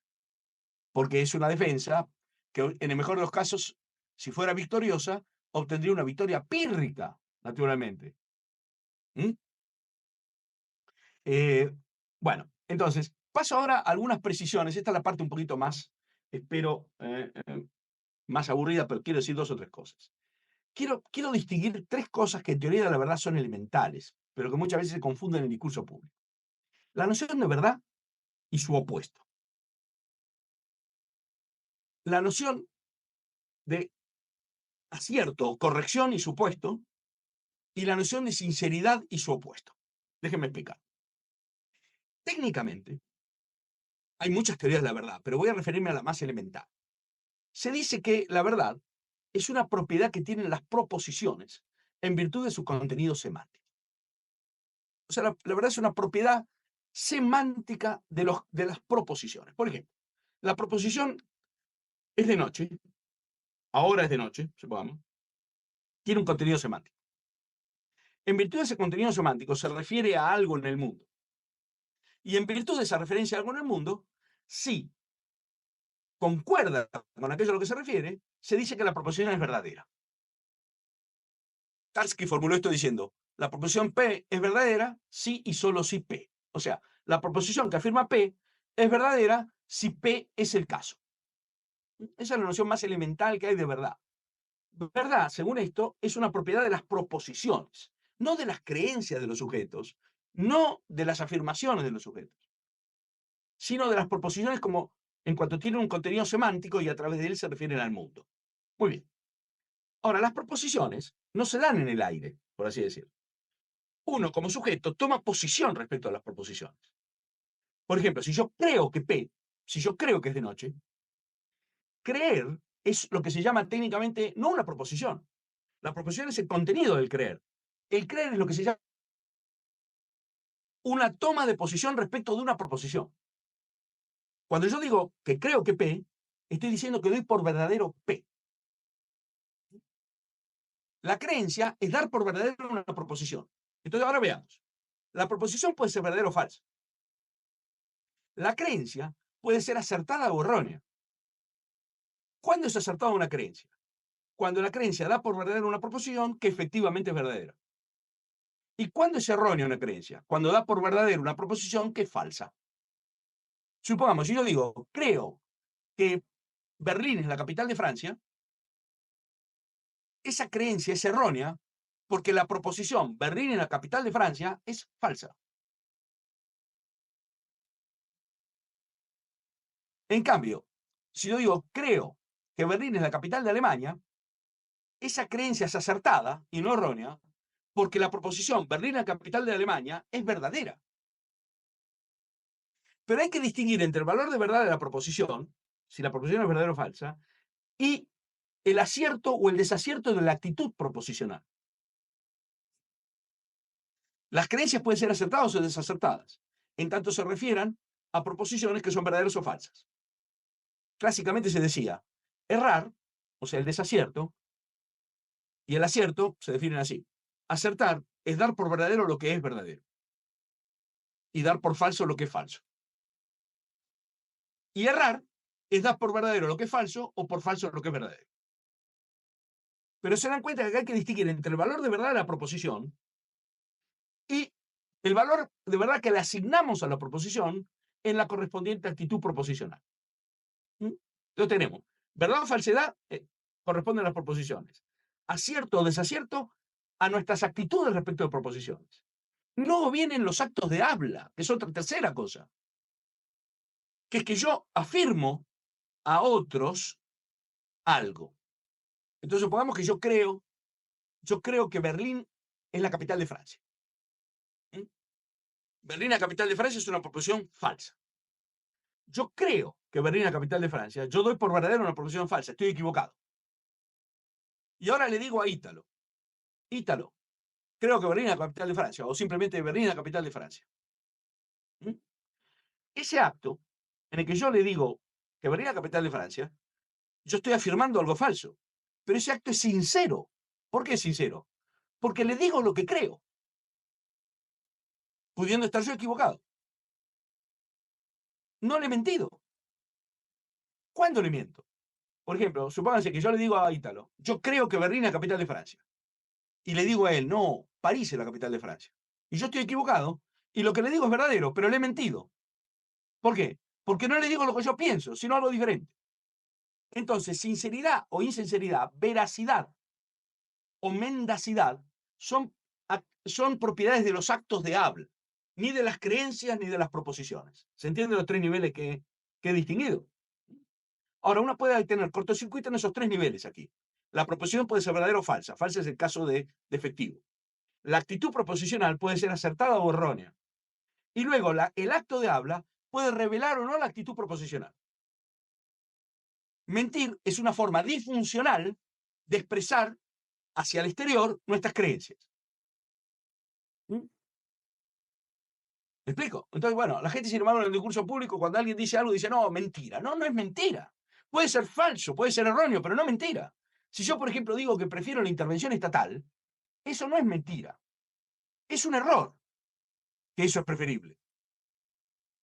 porque es una defensa que, en el mejor de los casos, si fuera victoriosa, obtendría una victoria pírrica, naturalmente. ¿Mm? Eh, bueno, entonces, paso ahora a algunas precisiones. Esta es la parte un poquito más, espero, más aburrida, pero quiero decir dos o tres cosas. Quiero distinguir tres cosas que en teoría de la verdad son elementales, pero que muchas veces se confunden en el discurso público. La noción de verdad y su opuesto. La noción de acierto, corrección y supuesto, y la noción de sinceridad y su opuesto. Déjenme explicar. Técnicamente, hay muchas teorías de la verdad, pero voy a referirme a la más elemental. Se dice que la verdad es una propiedad que tienen las proposiciones en virtud de su contenido semántico. O sea, la verdad es una propiedad semántica de las proposiciones. Por ejemplo, La proposición es de noche, ahora es de noche, supongamos, tiene un contenido semántico. En virtud de ese contenido semántico se refiere a algo en el mundo. Y en virtud de esa referencia a algo en el mundo, si concuerda con aquello a lo que se refiere, se dice que la proposición es verdadera. Tarski formuló esto diciendo, la proposición P es verdadera si y solo si P. O sea, la proposición que afirma P es verdadera si P es el caso. Esa es la noción más elemental que hay de verdad. Verdad, según esto, es una propiedad de las proposiciones, no de las creencias de los sujetos, no de las afirmaciones de los sujetos, sino de las proposiciones como en cuanto tienen un contenido semántico y a través de él se refieren al mundo. Muy bien. Ahora, las proposiciones no se dan en el aire, por así decirlo. Uno, como sujeto, toma posición respecto a las proposiciones. Por ejemplo, si yo creo que P, si yo creo que es de noche, creer es lo que se llama técnicamente no una proposición. La proposición es el contenido del creer. El creer es lo que se llama una toma de posición respecto de una proposición. Cuando yo digo que creo que P, estoy diciendo que doy por verdadero P. La creencia es dar por verdadero una proposición. Entonces, ahora veamos. La proposición puede ser verdadera o falsa. La creencia puede ser acertada o errónea. ¿Cuándo es acertada una creencia? Cuando la creencia da por verdadera una proposición que efectivamente es verdadera. ¿Y cuándo es errónea una creencia? Cuando da por verdadera una proposición que es falsa. Supongamos, si yo digo, creo que Berlín es la capital de Francia, esa creencia es errónea porque la proposición Berlín es la capital de Francia es falsa. En cambio, si yo digo, creo que Berlín es la capital de Alemania, esa creencia es acertada y no errónea porque la proposición Berlín es la capital de Alemania es verdadera. Pero hay que distinguir entre el valor de verdad de la proposición, si la proposición es verdadera o falsa, y el acierto o el desacierto de la actitud proposicional. Las creencias pueden ser acertadas o desacertadas, en tanto se refieran a proposiciones que son verdaderas o falsas. Clásicamente se decía, errar, o sea, el desacierto, y el acierto se definen así. Acertar es dar por verdadero lo que es verdadero y dar por falso lo que es falso. Y errar es dar por verdadero lo que es falso o por falso lo que es verdadero. Pero se dan cuenta que hay que distinguir entre el valor de verdad de la proposición y el valor de verdad que le asignamos a la proposición en la correspondiente actitud proposicional. Lo tenemos. Verdad o falsedad corresponden a las proposiciones. Acierto o desacierto a nuestras actitudes respecto de proposiciones. Luego vienen los actos de habla, que es otra tercera cosa, que es que yo afirmo a otros algo. Entonces, supongamos que yo creo que Berlín es la capital de Francia. Berlín, la capital de Francia, es una proposición falsa. Yo creo que Berlín es la capital de Francia, yo doy por verdadero una proposición falsa, estoy equivocado. Y ahora le digo a Ítalo, Ítalo, creo que Berlín es la capital de Francia, o simplemente Berlín es la capital de Francia. Ese acto, en el que yo le digo que Berlín es la capital de Francia, yo estoy afirmando algo falso. Pero ese acto es sincero. ¿Por qué es sincero? Porque le digo lo que creo, pudiendo estar yo equivocado. No le he mentido. ¿Cuándo le miento? Por ejemplo, supónganse que yo le digo a Ítalo, yo creo que Berlín es la capital de Francia. Y le digo a él, no, París es la capital de Francia. Y yo estoy equivocado, y lo que le digo es verdadero, pero le he mentido. ¿Por qué? Porque no le digo lo que yo pienso, sino algo diferente. Entonces, sinceridad o insinceridad, veracidad o mendacidad son propiedades de los actos de habla, ni de las creencias ni de las proposiciones. ¿Se entienden los tres niveles que he distinguido? Ahora, uno puede tener cortocircuito en esos tres niveles aquí. La proposición puede ser verdadera o falsa. Falsa es el caso de efectivo. La actitud proposicional puede ser acertada o errónea. Y luego el acto de habla puede revelar o no la actitud proposicional. Mentir es una forma disfuncional de expresar hacia el exterior nuestras creencias. ¿Me explico? Entonces, bueno, la gente, sin embargo, en el discurso público, cuando alguien dice algo, dice, no, mentira. No, no es mentira. Puede ser falso, puede ser erróneo, pero no mentira. Si yo, por ejemplo, digo que prefiero la intervención estatal, eso no es mentira. Es un error que eso es preferible.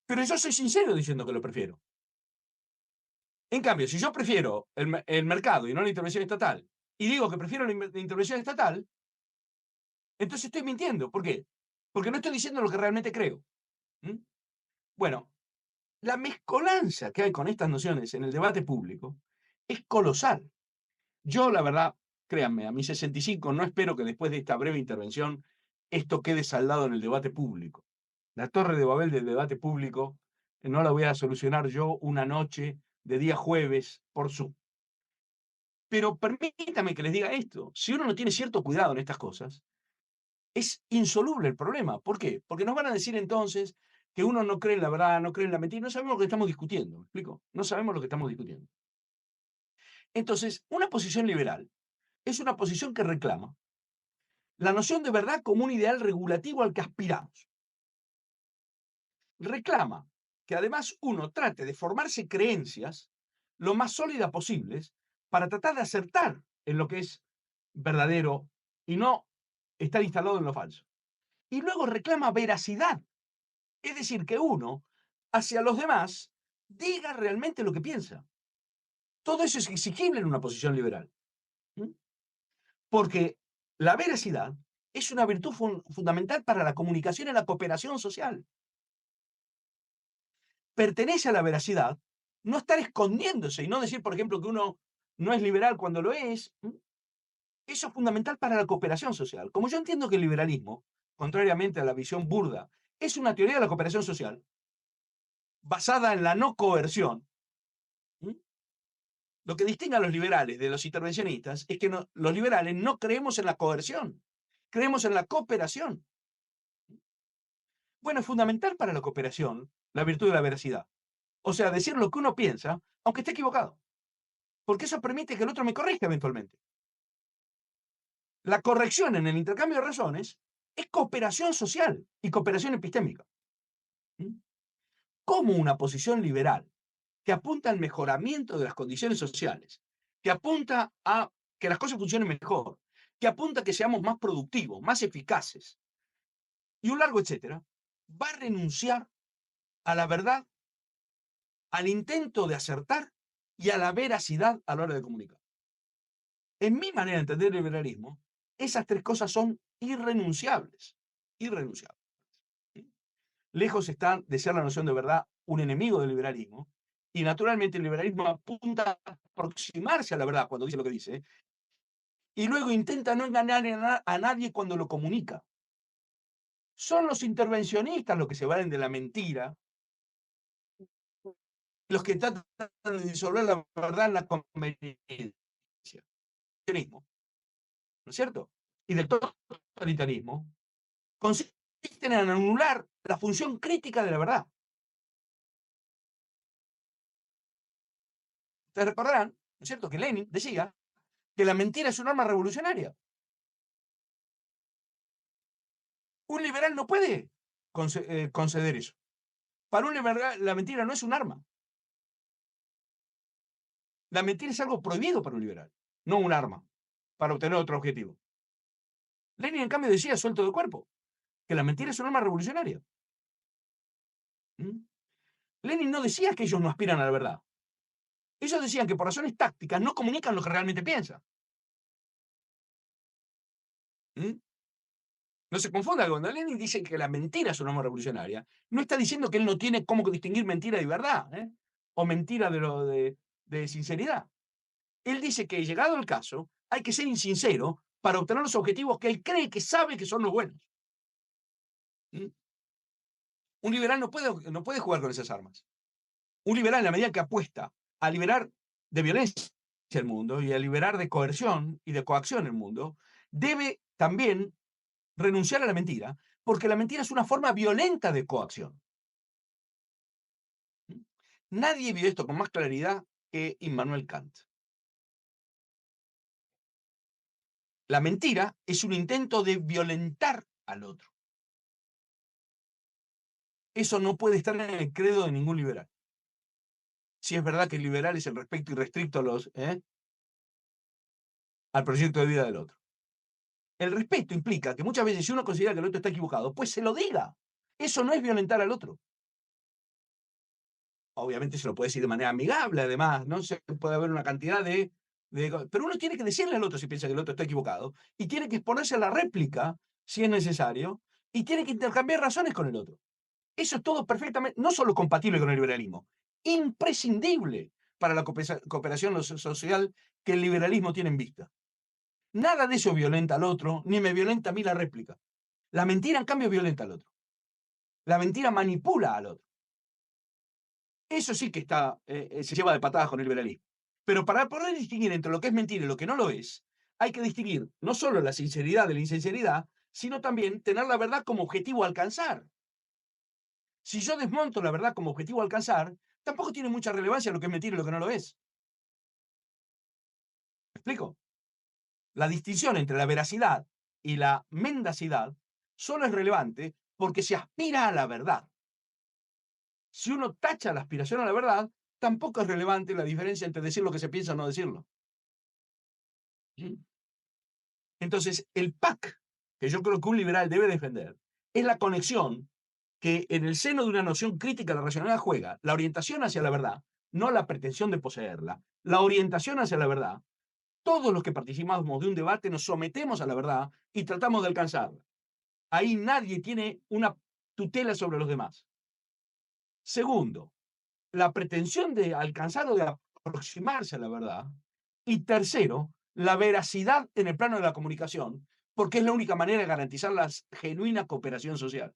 Pero yo soy sincero diciendo que lo prefiero. En cambio, si yo prefiero el mercado y no la intervención estatal, y digo que prefiero la intervención estatal, entonces estoy mintiendo. ¿Por qué? Porque no estoy diciendo lo que realmente creo. ¿Mm? Bueno, la mezcolanza que hay con estas nociones en el debate público es colosal. Yo, la verdad, créanme, a mis 65 no espero que después de esta breve intervención esto quede saldado en el debate público. La torre de Babel del debate público no la voy a solucionar yo una noche de día jueves por Zoom. Pero permítame que les diga esto, si uno no tiene cierto cuidado en estas cosas, es insoluble el problema. ¿Por qué? Porque nos van a decir entonces que uno no cree en la verdad, no cree en la mentira, no sabemos lo que estamos discutiendo, ¿me explico? No sabemos lo que estamos discutiendo. Entonces, una posición liberal es una posición que reclama la noción de verdad como un ideal regulativo al que aspiramos. Reclama que además uno trate de formarse creencias lo más sólidas posibles para tratar de acertar en lo que es verdadero y no estar instalado en lo falso. Y luego reclama veracidad, es decir, que uno hacia los demás diga realmente lo que piensa. Todo eso es exigible en una posición liberal. ¿Mm? Porque la veracidad es una virtud fundamental para la comunicación y la cooperación social. Pertenece a la veracidad no estar escondiéndose y no decir, por ejemplo, que uno no es liberal cuando lo es. Eso es fundamental para la cooperación social. Como yo entiendo que el liberalismo, contrariamente a la visión burda, es una teoría de la cooperación social basada en la no coerción. ¿Mm? Lo que distingue a los liberales de los intervencionistas es que los liberales no creemos en la coerción, creemos en la cooperación. Bueno, es fundamental para la cooperación la virtud de la veracidad. O sea, decir lo que uno piensa, aunque esté equivocado. Porque eso permite que el otro me corrija eventualmente. La corrección en el intercambio de razones es cooperación social y cooperación epistémica. ¿Mm? Como una posición liberal que apunta al mejoramiento de las condiciones sociales, que apunta a que las cosas funcionen mejor, que apunta a que seamos más productivos, más eficaces, y un largo etcétera, va a renunciar a la verdad, al intento de acertar y a la veracidad a la hora de comunicar. En mi manera de entender el liberalismo, esas tres cosas son irrenunciables. Irrenunciables. ¿Sí? Lejos está de ser la noción de verdad un enemigo del liberalismo, y naturalmente el liberalismo apunta a aproximarse a la verdad cuando dice lo que dice, y luego intenta no engañar a nadie cuando lo comunica. Son los intervencionistas los que se valen de la mentira, los que tratan de disolver la verdad en la conveniencia. ¿No es cierto? Y del totalitarismo consisten en anular la función crítica de la verdad. Ustedes recordarán, ¿no es cierto?, que Lenin decía que la mentira es un arma revolucionaria. Un liberal no puede conceder eso. Para un liberal, la mentira no es un arma. La mentira es algo prohibido para un liberal, no un arma para obtener otro objetivo. Lenin, en cambio, decía, suelto de cuerpo, que la mentira es un arma revolucionaria. ¿Mm? Lenin no decía que ellos no aspiran a la verdad. Ellos decían que por razones tácticas no comunican lo que realmente piensan. ¿Mm? No se confunda, cuando Lenin dice que la mentira es un arma revolucionaria, no está diciendo que él no tiene cómo distinguir mentira de verdad, ¿eh? O mentira de sinceridad. Él dice que, llegado el caso, hay que ser insincero para obtener los objetivos que él cree que sabe que son los buenos. ¿Mm? Un liberal no puede jugar con esas armas. Un liberal, en la medida que apuesta a liberar de violencia el mundo y a liberar de coerción y de coacción el mundo, debe también renunciar a la mentira, porque la mentira es una forma violenta de coacción. ¿Mm? Nadie vio esto con más claridad que Immanuel Kant. La mentira es un intento de violentar al otro. Eso no puede estar en el credo de ningún liberal. Si es verdad que el liberal es el respeto irrestricto al proyecto de vida del otro. El respeto implica que muchas veces si uno considera que el otro está equivocado, pues se lo diga. Eso no es violentar al otro. Obviamente se lo puede decir de manera amigable, además, ¿no? Se puede haber una cantidad pero uno tiene que decirle al otro si piensa que el otro está equivocado, y tiene que exponerse a la réplica, si es necesario, y tiene que intercambiar razones con el otro. Eso es todo perfectamente, no solo compatible con el liberalismo, imprescindible para la cooperación social que el liberalismo tiene en vista. Nada de eso violenta al otro, ni me violenta a mí la réplica. La mentira, en cambio, violenta al otro. La mentira manipula al otro. Eso sí que se lleva de patadas con el liberalismo. Pero para poder distinguir entre lo que es mentira y lo que no lo es, hay que distinguir no solo la sinceridad de la insinceridad, sino también tener la verdad como objetivo a alcanzar. Si yo desmonto la verdad como objetivo a alcanzar, tampoco tiene mucha relevancia lo que es mentira y lo que no lo es. ¿Me explico? La distinción entre la veracidad y la mendacidad solo es relevante porque se aspira a la verdad. Si uno tacha la aspiración a la verdad, tampoco es relevante la diferencia entre decir lo que se piensa o no decirlo. Entonces, el PAC, que yo creo que un liberal debe defender, es la conexión que en el seno de una noción crítica de la racionalidad juega la orientación hacia la verdad, no la pretensión de poseerla, la orientación hacia la verdad. Todos los que participamos de un debate nos sometemos a la verdad y tratamos de alcanzarla. Ahí nadie tiene una tutela sobre los demás. Segundo, la pretensión de alcanzar o de aproximarse a la verdad. Y tercero, la veracidad en el plano de la comunicación, porque es la única manera de garantizar la genuina cooperación social.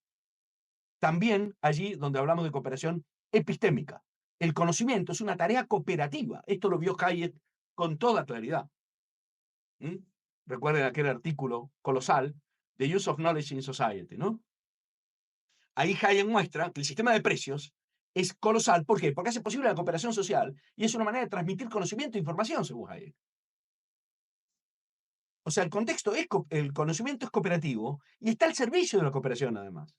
También allí donde hablamos de cooperación epistémica. El conocimiento es una tarea cooperativa. Esto lo vio Hayek con toda claridad. Recuerden aquel artículo colosal, The Use of Knowledge in Society, ¿no? Ahí Hayek muestra que el sistema de precios es colosal. ¿Por qué? Porque hace posible la cooperación social y es una manera de transmitir conocimiento e información, según Hayek. O sea, el contexto es, el conocimiento es cooperativo y está al servicio de la cooperación, además.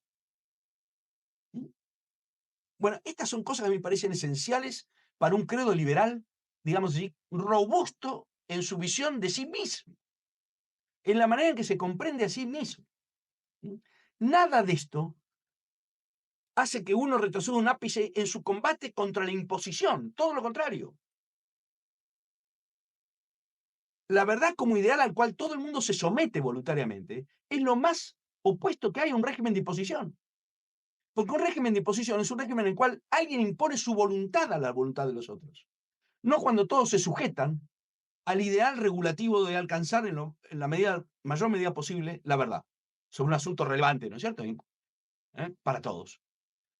Bueno, estas son cosas que me parecen esenciales para un credo liberal, digamos así, robusto en su visión de sí mismo, en la manera en que se comprende a sí mismo. Nada de esto hace que uno retroceda un ápice en su combate contra la imposición, todo lo contrario. La verdad como ideal al cual todo el mundo se somete voluntariamente es lo más opuesto que hay a un régimen de imposición. Porque un régimen de imposición es un régimen en el cual alguien impone su voluntad a la voluntad de los otros. No cuando todos se sujetan al ideal regulativo de alcanzar en la mayor medida posible la verdad sobre un asunto relevante, ¿no es cierto? Para todos.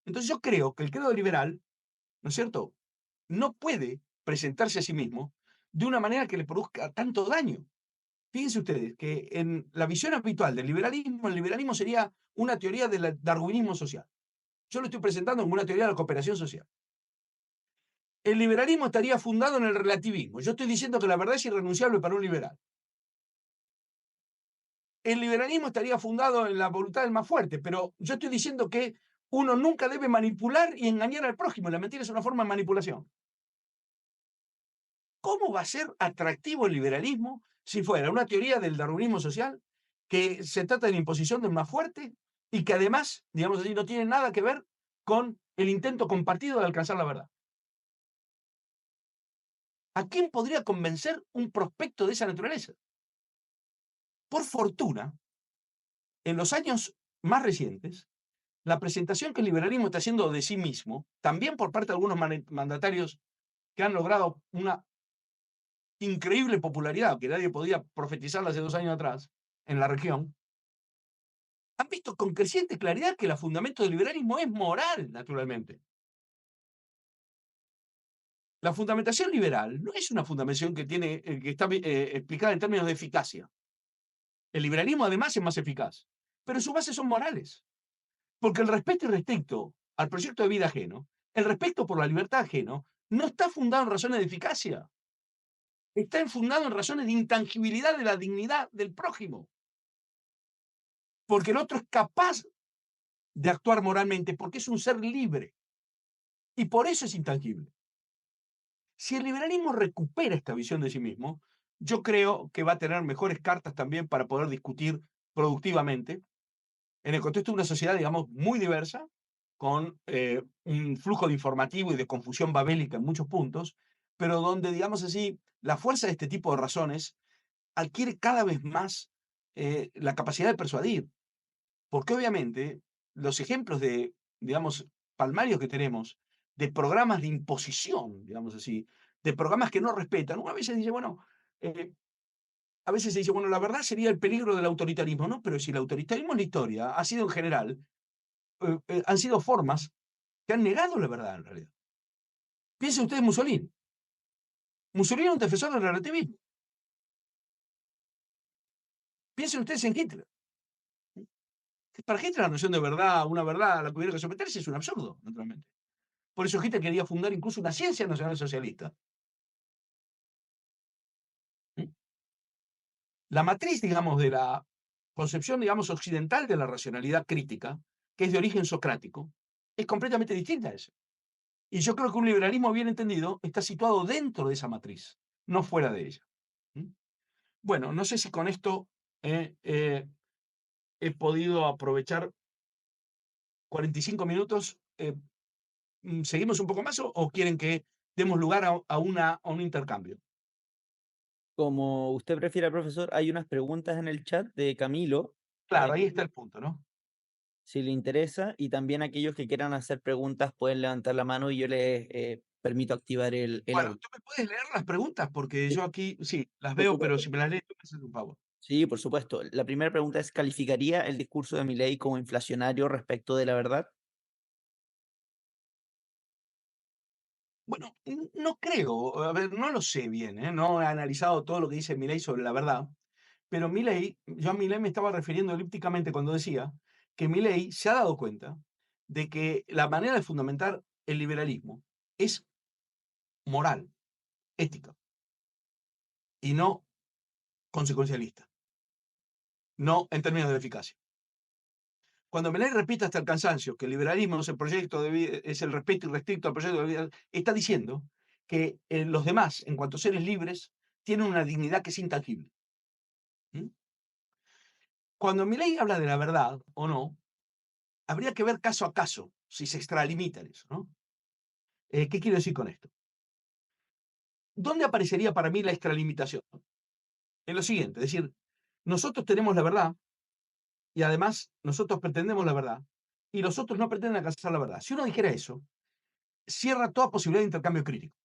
Entonces yo creo que el credo liberal, ¿no es cierto?, no puede presentarse a sí mismo de una manera que le produzca tanto daño. Fíjense ustedes que en la visión habitual del liberalismo, el liberalismo sería una teoría del darwinismo social. Yo lo estoy presentando como una teoría de la cooperación social. El liberalismo estaría fundado en el relativismo. Yo estoy diciendo que la verdad es irrenunciable para un liberal. El liberalismo estaría fundado en la voluntad del más fuerte, pero yo estoy diciendo que uno nunca debe manipular y engañar al prójimo. La mentira es una forma de manipulación. ¿Cómo va a ser atractivo el liberalismo si fuera una teoría del darwinismo social que se trata de la imposición del más fuerte y que además, digamos así, no tiene nada que ver con el intento compartido de alcanzar la verdad? ¿A quién podría convencer un prospecto de esa naturaleza? Por fortuna, en los años más recientes, la presentación que el liberalismo está haciendo de sí mismo, también por parte de algunos mandatarios que han logrado una increíble popularidad, que nadie podía profetizarla hace 2 años atrás, en la región, han visto con creciente claridad que el fundamento del liberalismo es moral, naturalmente. La fundamentación liberal no es una fundamentación que está explicada en términos de eficacia. El liberalismo además es más eficaz, pero sus bases son morales. Porque el respeto irrestricto al proyecto de vida ajeno, el respeto por la libertad ajeno, no está fundado en razones de eficacia. Está fundado en razones de intangibilidad de la dignidad del prójimo. Porque el otro es capaz de actuar moralmente, porque es un ser libre. Y por eso es intangible. Si el liberalismo recupera esta visión de sí mismo, yo creo que va a tener mejores cartas también para poder discutir productivamente en el contexto de una sociedad, digamos, muy diversa, con un flujo de informativo y de confusión babélica en muchos puntos, pero donde, digamos así, la fuerza de este tipo de razones adquiere cada vez más la capacidad de persuadir, porque obviamente los ejemplos de, digamos, palmarios que tenemos, de programas de imposición, digamos así, de programas que no respetan, uno a veces dice, bueno, eh, a veces se dice, bueno, la verdad sería el peligro del autoritarismo, ¿no? Pero si el autoritarismo en la historia ha sido en general, han sido formas que han negado la verdad en realidad. Piensen ustedes en Mussolini. Mussolini era un defensor del relativismo. Piensen ustedes en Hitler. Para Hitler la noción de verdad, una verdad a la que hubiera que someterse es un absurdo, naturalmente. Por eso Hitler quería fundar incluso una ciencia nacional socialista. ¿Mm? La matriz, digamos, de la concepción, digamos, occidental de la racionalidad crítica, que es de origen socrático, es completamente distinta a eso. Y yo creo que un liberalismo bien entendido está situado dentro de esa matriz, no fuera de ella. ¿Mm? Bueno, no sé si con esto eh, eh, he podido aprovechar 45 minutos. ¿Seguimos un poco más o quieren que demos lugar a un intercambio? Como usted prefiera, profesor, hay unas preguntas en el chat de Camilo, Claro, ahí está el punto, ¿no? si le interesa, y también aquellos que quieran hacer preguntas pueden levantar la mano y yo les permito activar el Bueno, audio. ¿tú me puedes leer las preguntas? Porque Sí, yo aquí, sí, las por veo, pero supuesto. si me las lees, tú me haces un favor. Sí, por supuesto. La primera pregunta es, ¿calificaría el discurso de Milei como inflacionario respecto de la verdad? Bueno, no creo, a ver, no lo sé bien, ¿eh? No he analizado todo lo que dice Milei sobre la verdad, pero Milei, yo a Milei me estaba refiriendo elípticamente cuando decía que Milei se ha dado cuenta de que la manera de fundamentar el liberalismo es moral, ética, y no consecuencialista, no en términos de eficacia. Cuando Milei repite hasta el cansancio que el liberalismo no es el proyecto de vida, es el respeto irrestricto al proyecto de vida, está diciendo que los demás, en cuanto a seres libres, tienen una dignidad que es intangible. ¿Mm? Cuando Milei habla de la verdad o no, habría que ver caso a caso si se extralimita en eso, ¿no? ¿Qué quiero decir con esto? ¿Dónde aparecería para mí la extralimitación? En lo siguiente, es decir, nosotros tenemos la verdad y además nosotros pretendemos la verdad y los otros no pretenden alcanzar la verdad. Si uno dijera eso, cierra toda posibilidad de intercambio crítico,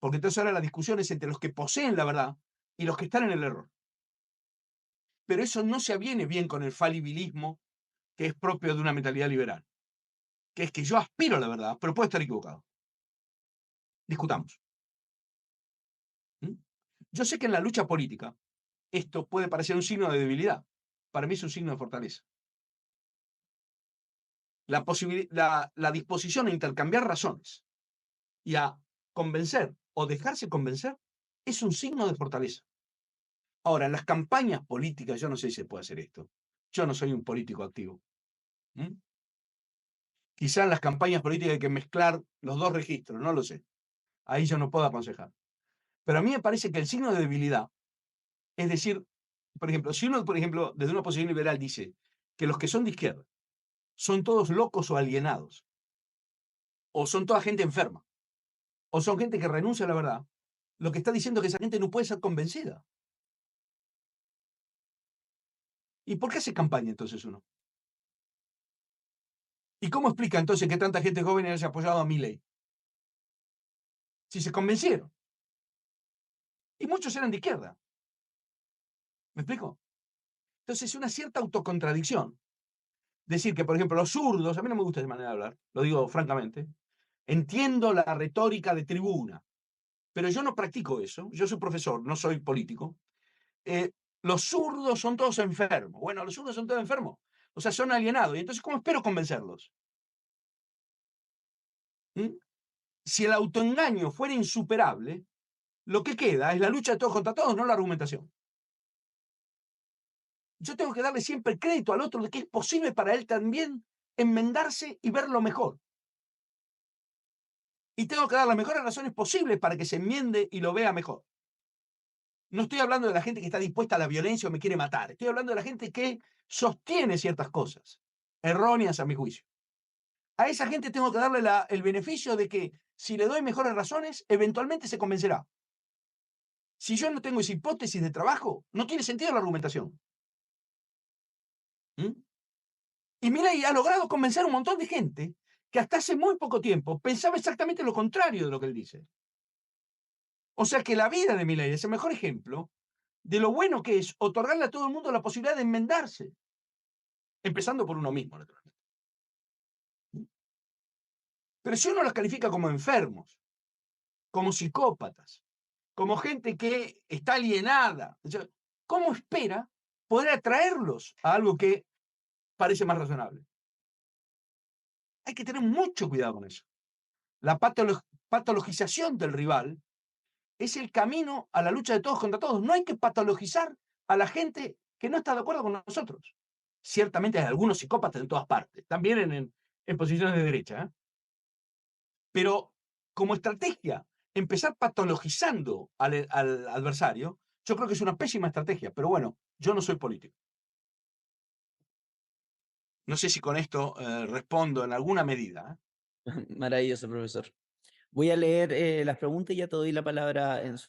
porque entonces ahora la discusión es entre los que poseen la verdad y los que están en el error. Pero eso no se aviene bien con el falibilismo que es propio de una mentalidad liberal, que es que yo aspiro a la verdad, pero puedo estar equivocado. Discutamos. ¿Mm? Yo sé que en la lucha política esto puede parecer un signo de debilidad. Para mí es un signo de fortaleza. La disposición a intercambiar razones y a convencer o dejarse convencer es un signo de fortaleza. Ahora, en las campañas políticas, yo no sé si se puede hacer esto. Yo no soy un político activo. ¿Mm? Quizá en las campañas políticas hay que mezclar los dos registros, no lo sé. Ahí yo no puedo aconsejar. Pero a mí me parece que el signo de debilidad, es decir, por ejemplo, si uno, por ejemplo, desde una posición liberal dice que los que son de izquierda son todos locos o alienados, o son toda gente enferma, o son gente que renuncia a la verdad, lo que está diciendo es que esa gente no puede ser convencida. ¿Y por qué hace campaña entonces uno? ¿Y cómo explica entonces que tanta gente joven haya apoyado a Milei? Si se convencieron. Y muchos eran de izquierda. ¿Me explico? Entonces es una cierta autocontradicción. Decir que, por ejemplo, los zurdos, a mí no me gusta esa manera de hablar, lo digo francamente, entiendo la retórica de tribuna, pero yo no practico eso, yo soy profesor, no soy político. Eh, los zurdos son todos enfermos. Bueno, los zurdos son todos enfermos, o sea, son alienados. Y entonces, ¿cómo espero convencerlos? ¿Mm? Si el autoengaño fuera insuperable, lo que queda es la lucha de todos contra todos, no la argumentación. Yo tengo que darle siempre crédito al otro de que es posible para él también enmendarse y ver lo mejor. Y tengo que dar las mejores razones posibles para que se enmiende y lo vea mejor. No estoy hablando de la gente que está dispuesta a la violencia o me quiere matar. Estoy hablando de la gente que sostiene ciertas cosas, erróneas a mi juicio. A esa gente tengo que darle el beneficio de que si le doy mejores razones, eventualmente se convencerá. Si yo no tengo esa hipótesis de trabajo, no tiene sentido la argumentación. ¿Mm? Y Milei ha logrado convencer a un montón de gente que hasta hace muy poco tiempo pensaba exactamente lo contrario de lo que él dice. O sea que la vida de Milei es el mejor ejemplo de lo bueno que es otorgarle a todo el mundo la posibilidad de enmendarse, empezando por uno mismo, naturalmente. Pero si uno los califica como enfermos, como psicópatas, como gente que está alienada, o sea, ¿cómo espera poder atraerlos a algo que parece más razonable? Hay que tener mucho cuidado con eso. La patologización del rival es el camino a la lucha de todos contra todos. No hay que patologizar a la gente que no está de acuerdo con nosotros. Ciertamente hay algunos psicópatas en todas partes, también en posiciones de derecha, ¿eh? Pero como estrategia, empezar patologizando al adversario, yo creo que es una pésima estrategia. Pero bueno, yo no soy político. No sé si con esto respondo en alguna medida, ¿eh? Maravilloso, profesor. Voy a leer las preguntas y ya te doy la palabra, Enzo.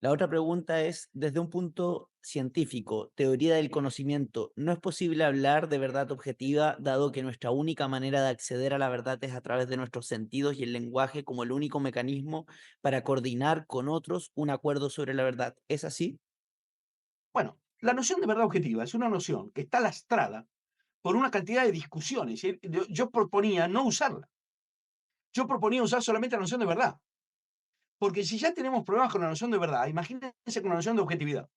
La otra pregunta es, desde un punto científico, teoría del conocimiento, ¿no es posible hablar de verdad objetiva, dado que nuestra única manera de acceder a la verdad es a través de nuestros sentidos y el lenguaje como el único mecanismo para coordinar con otros un acuerdo sobre la verdad? ¿Es así? Bueno, la noción de verdad objetiva es una noción que está lastrada por una cantidad de discusiones. Yo proponía no usarla. Yo proponía usar solamente la noción de verdad. Porque si ya tenemos problemas con la noción de verdad, imagínense con la noción de objetividad.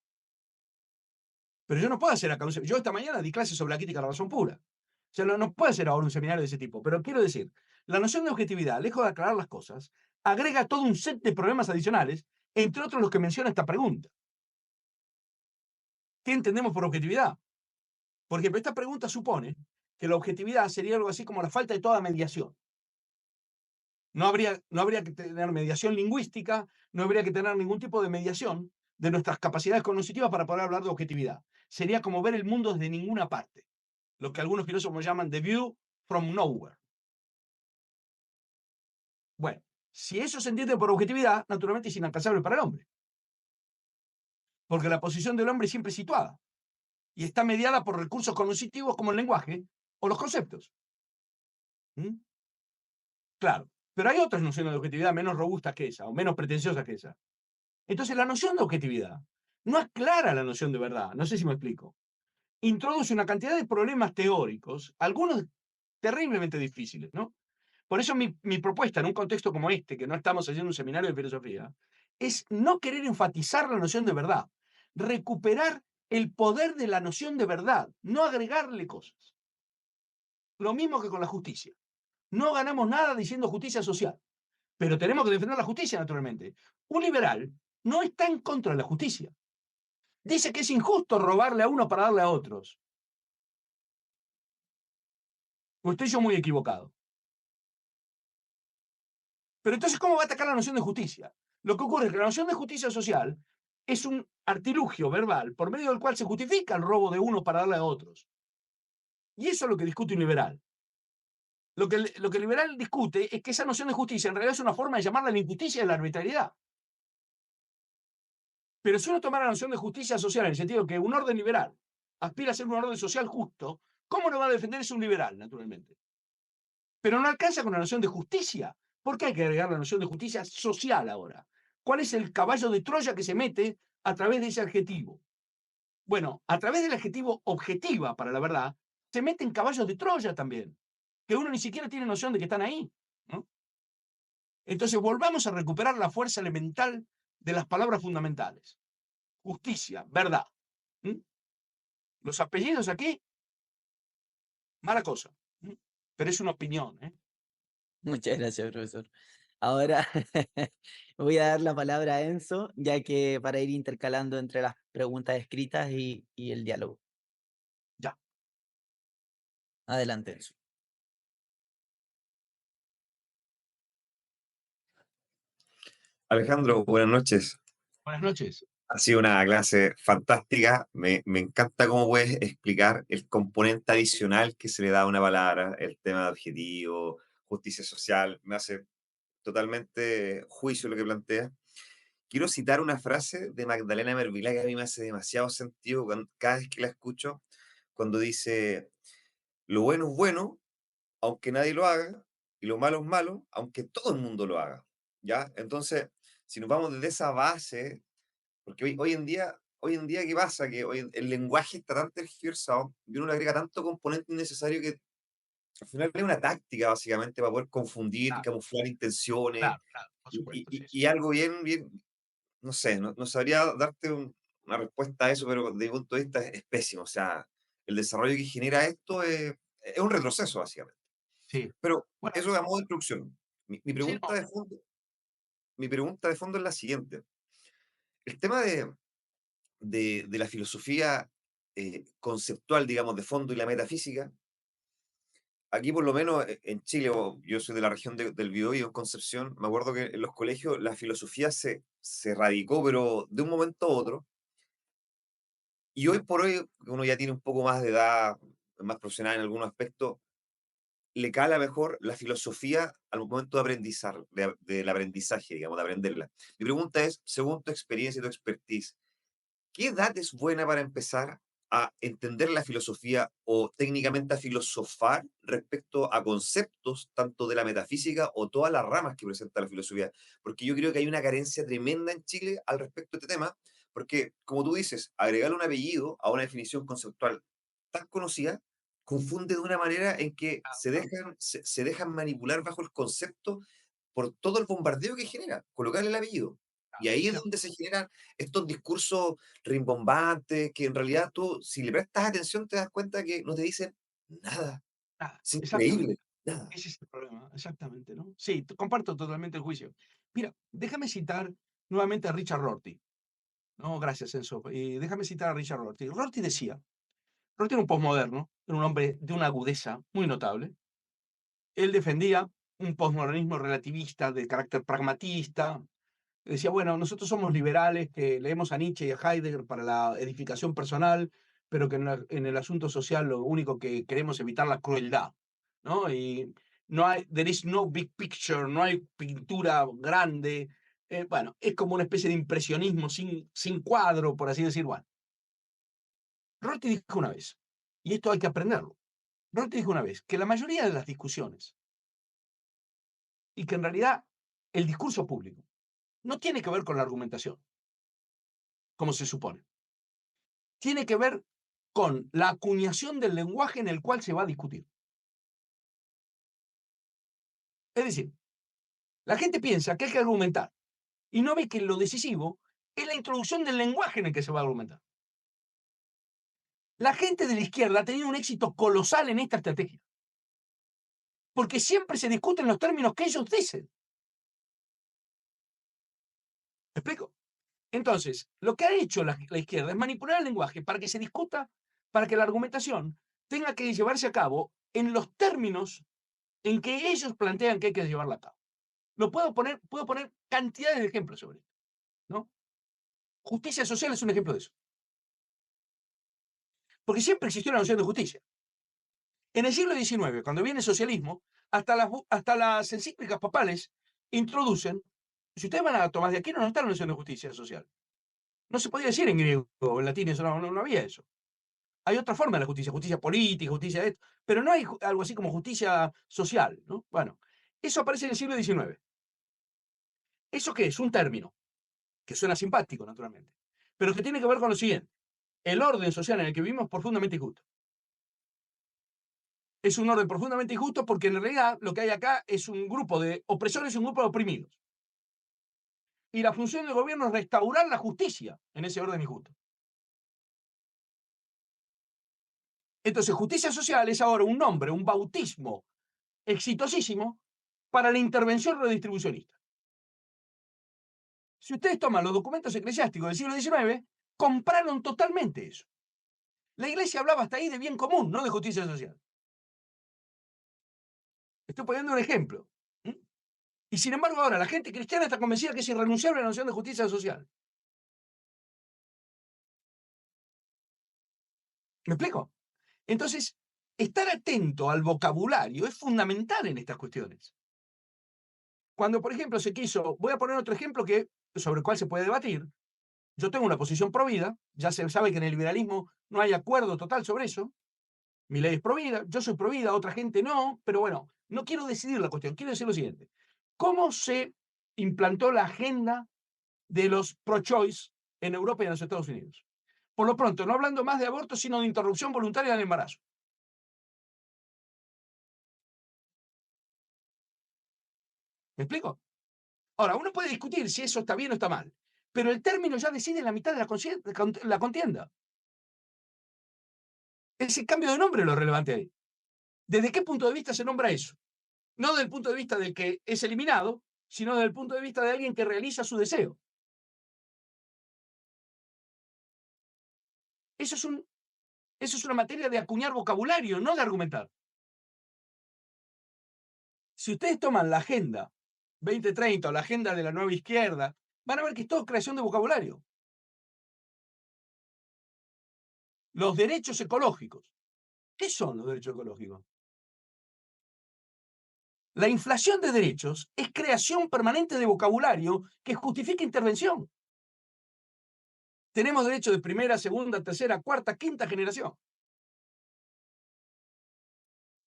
Pero yo no puedo hacer acá yo esta mañana di clases sobre la crítica a la razón pura. O sea, no puedo hacer ahora un seminario de ese tipo. Pero quiero decir, la noción de objetividad, lejos de aclarar las cosas, agrega todo un set de problemas adicionales, entre otros los que menciona esta pregunta. ¿Qué entendemos por objetividad? Porque esta pregunta supone que la objetividad sería algo así como la falta de toda mediación. No habría que tener mediación lingüística, no habría que tener ningún tipo de mediación de nuestras capacidades cognitivas para poder hablar de objetividad. Sería como ver el mundo desde ninguna parte, lo que algunos filósofos llaman the view from nowhere. Bueno, si eso se entiende por objetividad, naturalmente es inalcanzable para el hombre, porque la posición del hombre es siempre situada y está mediada por recursos cognitivos como el lenguaje o los conceptos. ¿Mm? Claro, pero hay otras nociones de objetividad menos robustas que esa o menos pretenciosas que esa. Entonces, la noción de objetividad no aclara la noción de verdad, no sé si me explico. Introduce una cantidad de problemas teóricos, algunos terriblemente difíciles, ¿no? Por eso mi propuesta en un contexto como este, que no estamos haciendo un seminario de filosofía, es no querer enfatizar la noción de verdad, recuperar el poder de la noción de verdad, no agregarle cosas. Lo mismo que con la justicia. No ganamos nada diciendo justicia social, pero tenemos que defender la justicia, naturalmente. Un liberal no está en contra de la justicia. Dice que es injusto robarle a uno para darle a otros. O estoy yo muy equivocado. Pero entonces, ¿cómo va a atacar la noción de justicia? Lo que ocurre es que la noción de justicia social es un artilugio verbal por medio del cual se justifica el robo de uno para darle a otros. Y eso es lo que discute un liberal. Lo que el liberal discute es que esa noción de justicia en realidad es una forma de llamarla la injusticia y la arbitrariedad. Pero si uno toma la noción de justicia social en el sentido que un orden liberal aspira a ser un orden social justo, ¿cómo no va a defender eso un liberal, naturalmente? Pero no alcanza con la noción de justicia. ¿Por qué hay que agregar la noción de justicia social ahora? ¿Cuál es el caballo de Troya que se mete a través de ese adjetivo? Bueno, a través del adjetivo objetiva, para la verdad, se meten caballos de Troya también, que uno ni siquiera tiene noción de que están ahí, ¿no? Entonces, volvamos a recuperar la fuerza elemental de las palabras fundamentales. Justicia, verdad. ¿Mm? Los apellidos aquí, mala cosa. ¿Mm? Pero es una opinión, ¿eh? Muchas gracias, profesor. Ahora voy a dar la palabra a Enzo, ya que para ir intercalando entre las preguntas escritas y el diálogo. Ya. Adelante, Enzo. Alejandro, buenas noches. Buenas noches. Ha sido una clase fantástica. Me encanta cómo puedes explicar el componente adicional que se le da a una palabra, el tema de objetivo, justicia social. Me hace totalmente juicio lo que plantea. Quiero citar una frase de Magdalena Mervilá que a mí me hace demasiado sentido cada vez que la escucho, cuando dice, lo bueno es bueno, aunque nadie lo haga, y lo malo es malo, aunque todo el mundo lo haga. ¿Ya? Entonces, si nos vamos desde esa base, porque hoy en día, ¿qué pasa? Que el lenguaje está tan tergiversado y uno le agrega tanto componente innecesario que al final es una táctica, básicamente, para poder confundir, Claro, camuflar intenciones claro, por y, supuesto, y- sí, y- sí. y algo bien, bien, no sé, no sabría darte una respuesta a eso, pero desde mi punto de vista es pésimo. O sea, el desarrollo que genera esto es un retroceso, básicamente. Sí. Pero Bueno, eso es a modo de introducción. Mi sí, pregunta no, de fondo, mi pregunta de fondo es la siguiente. El tema de la filosofía conceptual, digamos, de fondo y la metafísica, aquí por lo menos en Chile, o yo soy de la región del Biobío, en Concepción, me acuerdo que en los colegios la filosofía se radicó, pero de un momento a otro, y hoy por hoy uno ya tiene un poco más de edad, más profesional en algunos aspectos, le cala mejor la filosofía al momento de aprendizar, del aprendizaje, digamos, de aprenderla. Mi pregunta es, según tu experiencia y tu expertise, ¿qué edad es buena para empezar a entender la filosofía o técnicamente a filosofar respecto a conceptos tanto de la metafísica o todas las ramas que presenta la filosofía? Porque yo creo que hay una carencia tremenda en Chile al respecto de este tema, porque, como tú dices, agregarle un apellido a una definición conceptual tan conocida confunde de una manera en que claro, se dejan manipular bajo el concepto por todo el bombardeo que genera, colocarle el apellido. Y claro, ahí es cierto, donde se generan estos discursos rimbombantes que en realidad tú, si le prestas atención, te das cuenta que no te dicen nada. nada, Es exactamente. increíble, nada. Ese es el problema, exactamente, ¿no? Sí, comparto totalmente el juicio. Mira, déjame citar nuevamente a Richard Rorty. No, gracias, Enzo. Déjame citar a Richard Rorty. Rorty decía, Rorty era un posmoderno, era un hombre de una agudeza muy notable. Él defendía un posmodernismo relativista de carácter pragmatista. Decía, bueno, nosotros somos liberales que leemos a Nietzsche y a Heidegger para la edificación personal, pero que en el asunto social lo único que queremos es evitar la crueldad, ¿no? Y no hay, there is no big picture, no hay pintura grande. Bueno, es como una especie de impresionismo sin cuadro, por así decir. Bueno, Rorty dijo una vez, y esto hay que aprenderlo, Rorty dijo una vez que la mayoría de las discusiones, y que en realidad el discurso público, no tiene que ver con la argumentación, como se supone. Tiene que ver con la acuñación del lenguaje en el cual se va a discutir. Es decir, la gente piensa que hay que argumentar y no ve que lo decisivo es la introducción del lenguaje en el que se va a argumentar. La gente de la izquierda ha tenido un éxito colosal en esta estrategia, porque siempre se discuten los términos que ellos dicen. ¿Me explico? Entonces, lo que ha hecho la izquierda es manipular el lenguaje para que se discuta, para que la argumentación tenga que llevarse a cabo en los términos en que ellos plantean que hay que llevarla a cabo. Puedo poner cantidades de ejemplos sobre esto, ¿no? Justicia social es un ejemplo de eso. Porque siempre existió la noción de justicia. En el siglo XIX, cuando viene el socialismo, hasta las encíclicas papales introducen, si ustedes van a Tomás de Aquino, no está la noción de justicia social. No se podía decir en griego o en latín, eso no había eso. Hay otra forma de la justicia, justicia política, justicia de esto, pero no hay algo así como justicia social, ¿no? Bueno, eso aparece en el siglo XIX. ¿Eso qué es? Un término que suena simpático, naturalmente, pero que tiene que ver con lo siguiente. El orden social en el que vivimos es profundamente injusto. Es un orden profundamente injusto porque en realidad lo que hay acá es un grupo de opresores y un grupo de oprimidos. Y la función del gobierno es restaurar la justicia en ese orden injusto. Entonces, justicia social es ahora un nombre, un bautismo exitosísimo para la intervención redistribucionista. Si ustedes toman los documentos eclesiásticos del siglo XIX, compraron totalmente eso. La iglesia hablaba hasta ahí de bien común, no de justicia social. Estoy poniendo un ejemplo. Y sin embargo ahora la gente cristiana está convencida que es irrenunciable la noción de justicia social. ¿Me explico? Entonces, estar atento al vocabulario es fundamental en estas cuestiones. Cuando, por ejemplo, se quiso, voy a poner otro ejemplo sobre el cual se puede debatir. Yo tengo una posición provida, ya se sabe que en el liberalismo no hay acuerdo total sobre eso. Mi ley es provida, yo soy provida, otra gente no, pero bueno, no quiero decidir la cuestión, quiero decir lo siguiente. ¿Cómo se implantó la agenda de los pro-choice en Europa y en los Estados Unidos? Por lo pronto, no hablando más de aborto, sino de interrupción voluntaria del embarazo. ¿Me explico? Ahora, uno puede discutir si eso está bien o está mal, pero el término ya decide la mitad de la contienda. Ese cambio de nombre es lo relevante ahí. ¿Desde qué punto de vista se nombra eso? No desde el punto de vista del que es eliminado, sino desde el punto de vista de alguien que realiza su deseo. Eso es una materia de acuñar vocabulario, no de argumentar. Si ustedes toman la agenda 2030 o la agenda de la nueva izquierda, van a ver que es todo creación de vocabulario. Los derechos ecológicos. ¿Qué son los derechos ecológicos? La inflación de derechos es creación permanente de vocabulario que justifica intervención. Tenemos derechos de primera, segunda, tercera, cuarta, quinta generación.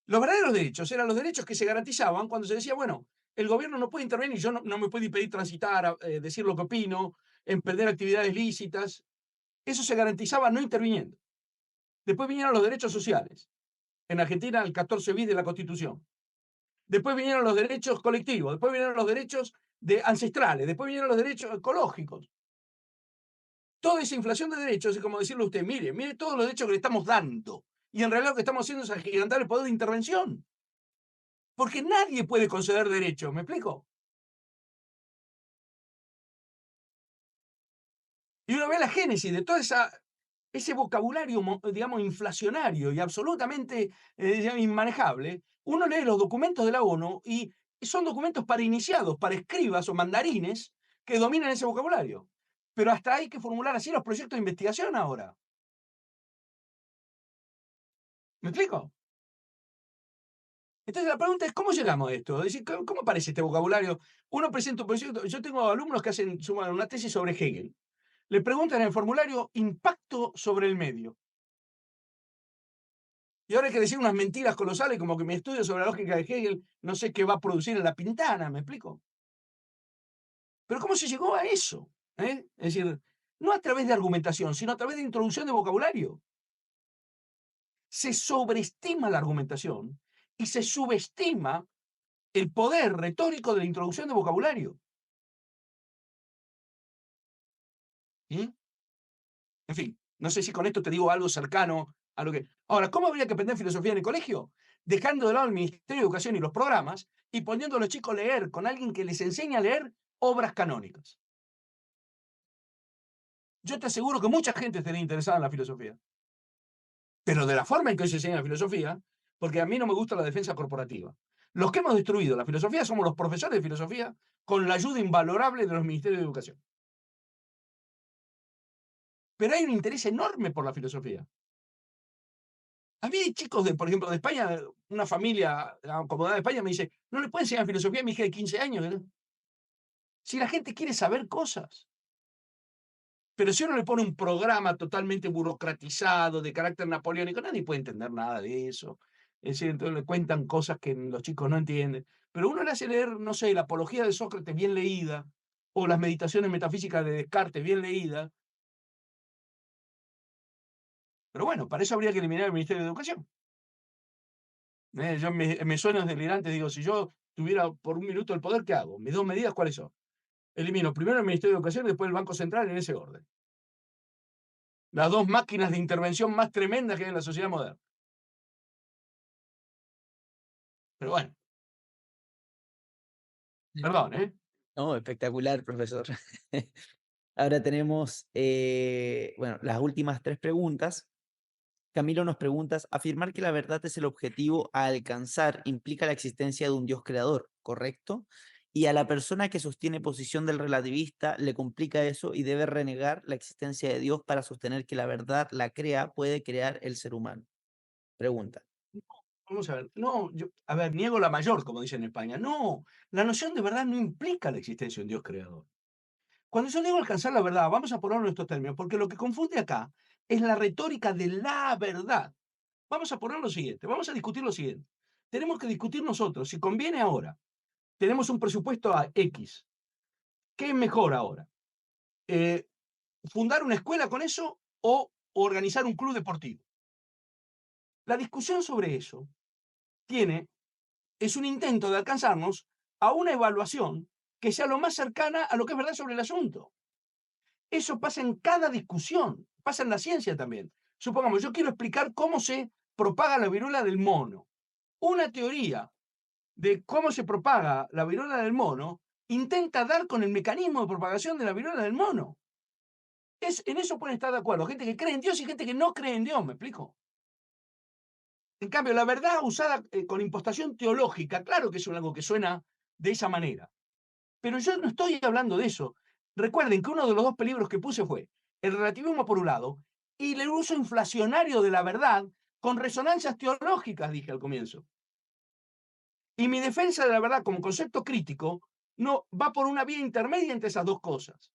Los verdaderos derechos eran los derechos que se garantizaban cuando se decía, bueno, el gobierno no puede intervenir, yo no me puede impedir transitar, decir lo que opino, emprender actividades lícitas. Eso se garantizaba no interviniendo. Después vinieron los derechos sociales. En Argentina, el 14 bis de la Constitución. Después vinieron los derechos colectivos, después vinieron los derechos ancestrales, después vinieron los derechos ecológicos. Toda esa inflación de derechos es como decirle a usted, mire todos los derechos que le estamos dando. Y en realidad lo que estamos haciendo es agigantar el poder de intervención. Porque nadie puede conceder derechos, ¿me explico? Y uno ve la génesis de todo ese vocabulario, digamos, inflacionario y absolutamente inmanejable. Uno lee los documentos de la ONU y son documentos para iniciados, para escribas o mandarines que dominan ese vocabulario. Pero hasta hay que formular así los proyectos de investigación ahora. ¿Me explico? Entonces la pregunta es, ¿cómo llegamos a esto? Es decir, ¿cómo aparece este vocabulario? Uno presenta un proyecto, yo tengo alumnos que suman una tesis sobre Hegel. Le preguntan en el formulario impacto sobre el medio. Y ahora hay que decir unas mentiras colosales como que mi estudio sobre la lógica de Hegel no sé qué va a producir en la pintana, ¿me explico? Pero ¿cómo se llegó a eso? Es decir, no a través de argumentación, sino a través de introducción de vocabulario. Se sobreestima la argumentación y se subestima el poder retórico de la introducción de vocabulario. ¿Mm? En fin, no sé si con esto te digo algo cercano a lo que... Ahora, ¿cómo habría que aprender filosofía en el colegio? Dejando de lado el Ministerio de Educación y los programas y poniendo a los chicos a leer con alguien que les enseñe a leer obras canónicas. Yo te aseguro que mucha gente estaría interesada en la filosofía. Pero de la forma en que hoy se enseña la filosofía, porque a mí no me gusta la defensa corporativa. Los que hemos destruido la filosofía somos los profesores de filosofía con la ayuda invalorable de los ministerios de educación. Pero hay un interés enorme por la filosofía. A mí, chicos, por ejemplo, de España, una familia acomodada de España me dice, ¿no le pueden enseñar filosofía a mi hija de 15 años? Si la gente quiere saber cosas. Pero si uno le pone un programa totalmente burocratizado, de carácter napoleónico, nadie puede entender nada de eso. Es decir, entonces le cuentan cosas que los chicos no entienden. Pero uno le hace leer, no sé, la apología de Sócrates bien leída, o las meditaciones metafísicas de Descartes bien leídas. Pero bueno, para eso habría que eliminar el Ministerio de Educación. Yo en mis sueños delirantes digo, si yo tuviera por un minuto el poder, ¿qué hago? Mis dos medidas, ¿cuáles son? Elimino primero el Ministerio de Educación y después el Banco Central en ese orden. Las dos máquinas de intervención más tremendas que hay en la sociedad moderna. Pero bueno, perdón, ¿eh? No, espectacular, profesor. Ahora tenemos, bueno, las últimas 3 preguntas. Camilo nos pregunta, afirmar que la verdad es el objetivo a alcanzar implica la existencia de un Dios creador, ¿correcto? Y a la persona que sostiene posición del relativista le complica eso y debe renegar la existencia de Dios para sostener que la verdad la puede crear el ser humano. Pregunta. Vamos a ver, no, a ver, niego la mayor, como dicen en España. No, la noción de verdad no implica la existencia de un Dios creador. Cuando yo digo alcanzar la verdad, vamos a ponerlo en estos términos, porque lo que confunde acá es la retórica de la verdad. Vamos a poner lo siguiente, vamos a discutir lo siguiente. Tenemos que discutir nosotros, si conviene ahora, tenemos un presupuesto a X. ¿Qué es mejor ahora? Eh, ¿Fundar una escuela con eso o organizar un club deportivo? La discusión sobre eso es un intento de alcanzarnos a una evaluación que sea lo más cercana a lo que es verdad sobre el asunto. Eso pasa en cada discusión, pasa en la ciencia también. Supongamos, yo quiero explicar cómo se propaga la viruela del mono. Una teoría de cómo se propaga la viruela del mono intenta dar con el mecanismo de propagación de la viruela del mono. En eso pueden estar de acuerdo gente que cree en Dios y gente que no cree en Dios, ¿me explico? En cambio, la verdad usada con impostación teológica, claro que es algo que suena de esa manera. Pero yo no estoy hablando de eso. Recuerden que uno de los dos peligros que puse fue el relativismo por un lado y el uso inflacionario de la verdad con resonancias teológicas, dije al comienzo. Y mi defensa de la verdad como concepto crítico no va por una vía intermedia entre esas dos cosas.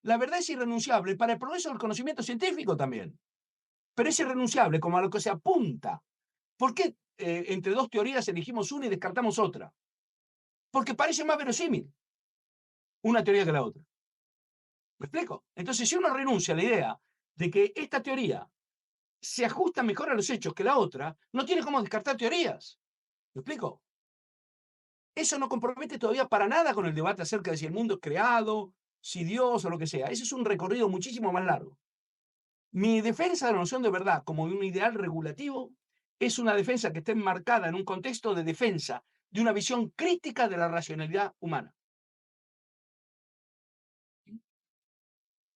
La verdad es irrenunciable para el progreso del conocimiento científico también, pero es irrenunciable como a lo que se apunta. ¿Por qué entre dos teorías elegimos una y descartamos otra? Porque parece más verosímil una teoría que la otra. ¿Me explico? Entonces, si uno renuncia a la idea de que esta teoría se ajusta mejor a los hechos que la otra, no tiene cómo descartar teorías. ¿Me explico? Eso no compromete todavía para nada con el debate acerca de si el mundo es creado, si Dios o lo que sea. Ese es un recorrido muchísimo más largo. Mi defensa de la noción de verdad como de un ideal regulativo es una defensa que está enmarcada en un contexto de defensa de una visión crítica de la racionalidad humana.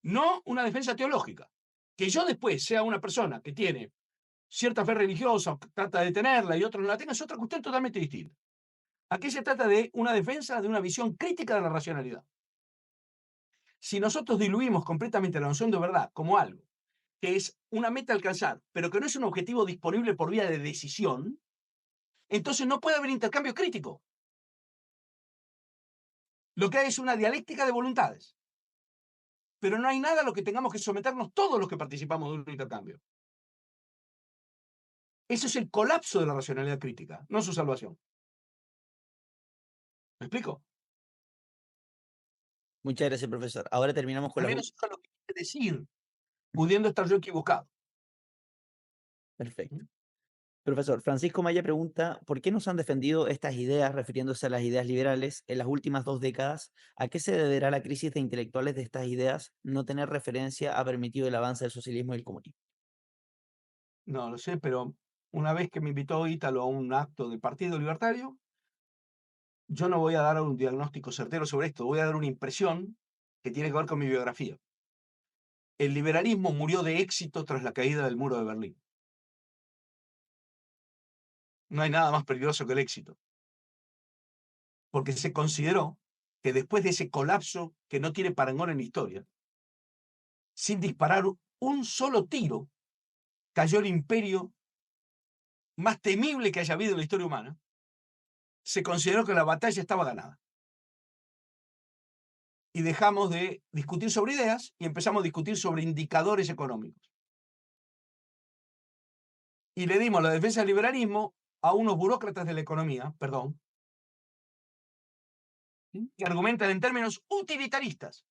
No una defensa teológica. Que yo después sea una persona que tiene cierta fe religiosa, trata de tenerla y otros no la tengan, es otra cuestión totalmente distinta. Aquí se trata de una defensa de una visión crítica de la racionalidad. Si nosotros diluimos completamente la noción de verdad como algo que es una meta a alcanzar, pero que no es un objetivo disponible por vía de decisión, entonces no puede haber intercambio crítico. Lo que hay es una dialéctica de voluntades. Pero no hay nada a lo que tengamos que someternos todos los que participamos de un intercambio. Eso es el colapso de la racionalidad crítica, no su salvación. ¿Me explico? Muchas gracias, profesor. Ahora terminamos con Al las... menos eso es lo que quiere decir, pudiendo estar yo equivocado. Perfecto. Profesor, Francisco Maya pregunta, ¿por qué no se han defendido estas ideas, refiriéndose a las ideas liberales, en las últimas 2 décadas? ¿A qué se deberá la crisis de intelectuales de estas ideas? No tener referencia ha permitido el avance del socialismo y el comunismo. No lo sé, pero una vez que me invitó Ítalo a un acto del Partido Libertario, yo no voy a dar un diagnóstico certero sobre esto, voy a dar una impresión que tiene que ver con mi biografía. El liberalismo murió de éxito tras la caída del muro de Berlín. No hay nada más peligroso que el éxito. Porque se consideró que después de ese colapso que no tiene parangón en la historia, sin disparar un solo tiro, cayó el imperio más temible que haya habido en la historia humana. Se consideró que la batalla estaba ganada. Y dejamos de discutir sobre ideas y empezamos a discutir sobre indicadores económicos. Y le dimos la defensa del liberalismo a unos burócratas de la economía, perdón, que argumentan en términos utilitaristas.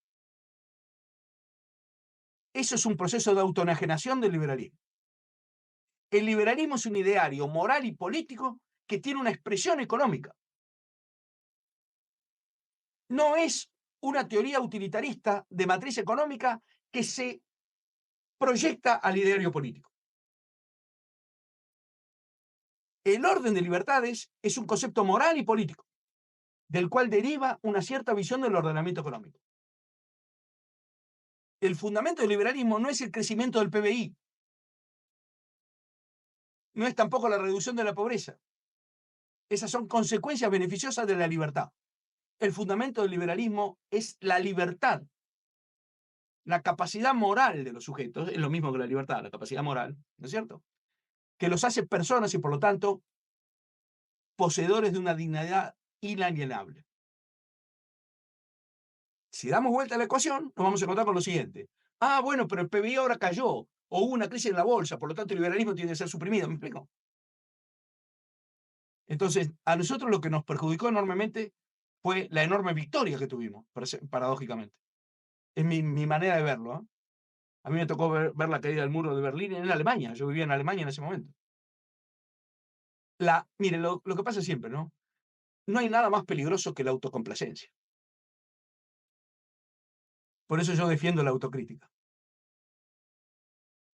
Eso es un proceso de autoenajenación del liberalismo. El liberalismo es un ideario moral y político que tiene una expresión económica. No es una teoría utilitarista de matriz económica que se proyecta al ideario político. El orden de libertades es un concepto moral y político, del cual deriva una cierta visión del ordenamiento económico. El fundamento del liberalismo no es el crecimiento del PBI, no es tampoco la reducción de la pobreza. Esas son consecuencias beneficiosas de la libertad. el fundamento del liberalismo es la libertad, la capacidad moral de los sujetos, es lo mismo que la libertad, la capacidad moral, ¿no es cierto? Que los hace personas y por lo tanto poseedores de una dignidad inalienable. Si damos vuelta a la ecuación, nos vamos a encontrar con lo siguiente. Ah, bueno, pero el PBI ahora cayó, o hubo una crisis en la bolsa, por lo tanto el liberalismo tiene que ser suprimido. ¿Me explico? Entonces, a nosotros lo que nos perjudicó enormemente fue la enorme victoria que tuvimos, paradójicamente. Es mi manera de verlo, ¿eh? A mí me tocó ver la caída del muro de Berlín en Alemania. Yo vivía en Alemania en ese momento. Mire, lo que pasa siempre, ¿no? No hay nada más peligroso que la autocomplacencia. Por eso yo defiendo la autocrítica.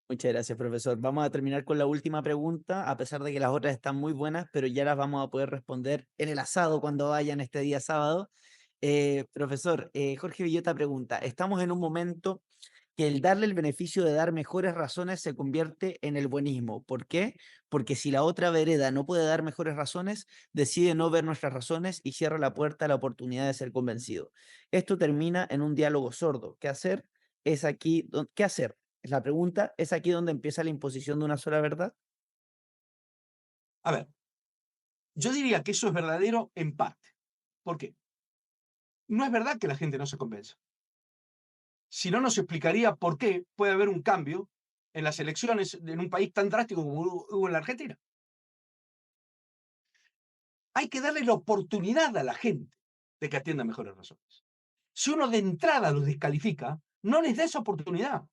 Muchas gracias, profesor. Vamos a terminar con la última pregunta, a pesar de que las otras están muy buenas, pero ya las vamos a poder responder en el asado cuando vayan este día sábado. Profesor, Jorge Villota pregunta, estamos en un momento que el darle el beneficio de dar mejores razones se convierte en el buenismo. ¿Por qué? Porque si la otra vereda no puede dar mejores razones, decide no ver nuestras razones y cierra la puerta a la oportunidad de ser convencido. Esto termina en un diálogo sordo. ¿Qué hacer? ¿Qué hacer? Es la pregunta. ¿Es aquí donde empieza la imposición de una sola verdad? A ver, yo diría que eso es verdadero en parte. ¿Por qué? No es verdad que la gente no se convenza. Si no, nos explicaría por qué puede haber un cambio en las elecciones en un país tan drástico como hubo en la Argentina. Hay que darle la oportunidad a la gente de que atienda mejores razones. Si uno de entrada los descalifica, no les da esa oportunidad.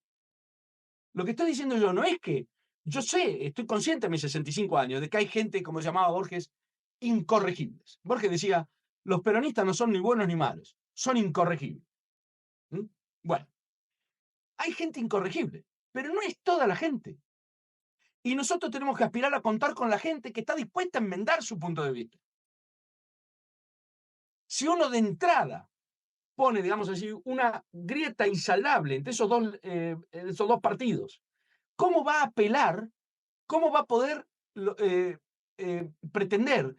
Lo que estoy diciendo yo no es que yo sé, estoy consciente a mis 65 años de que hay gente, como llamaba Borges, incorregibles. Borges decía, los peronistas no son ni buenos ni malos, son incorregibles. ¿Mm? Bueno, hay gente incorregible, pero no es toda la gente. Y nosotros tenemos que aspirar a contar con la gente que está dispuesta a enmendar su punto de vista. Si uno de entrada pone, digamos así, una grieta insalvable entre esos dos partidos, ¿cómo va a apelar? ¿Cómo va a poder pretender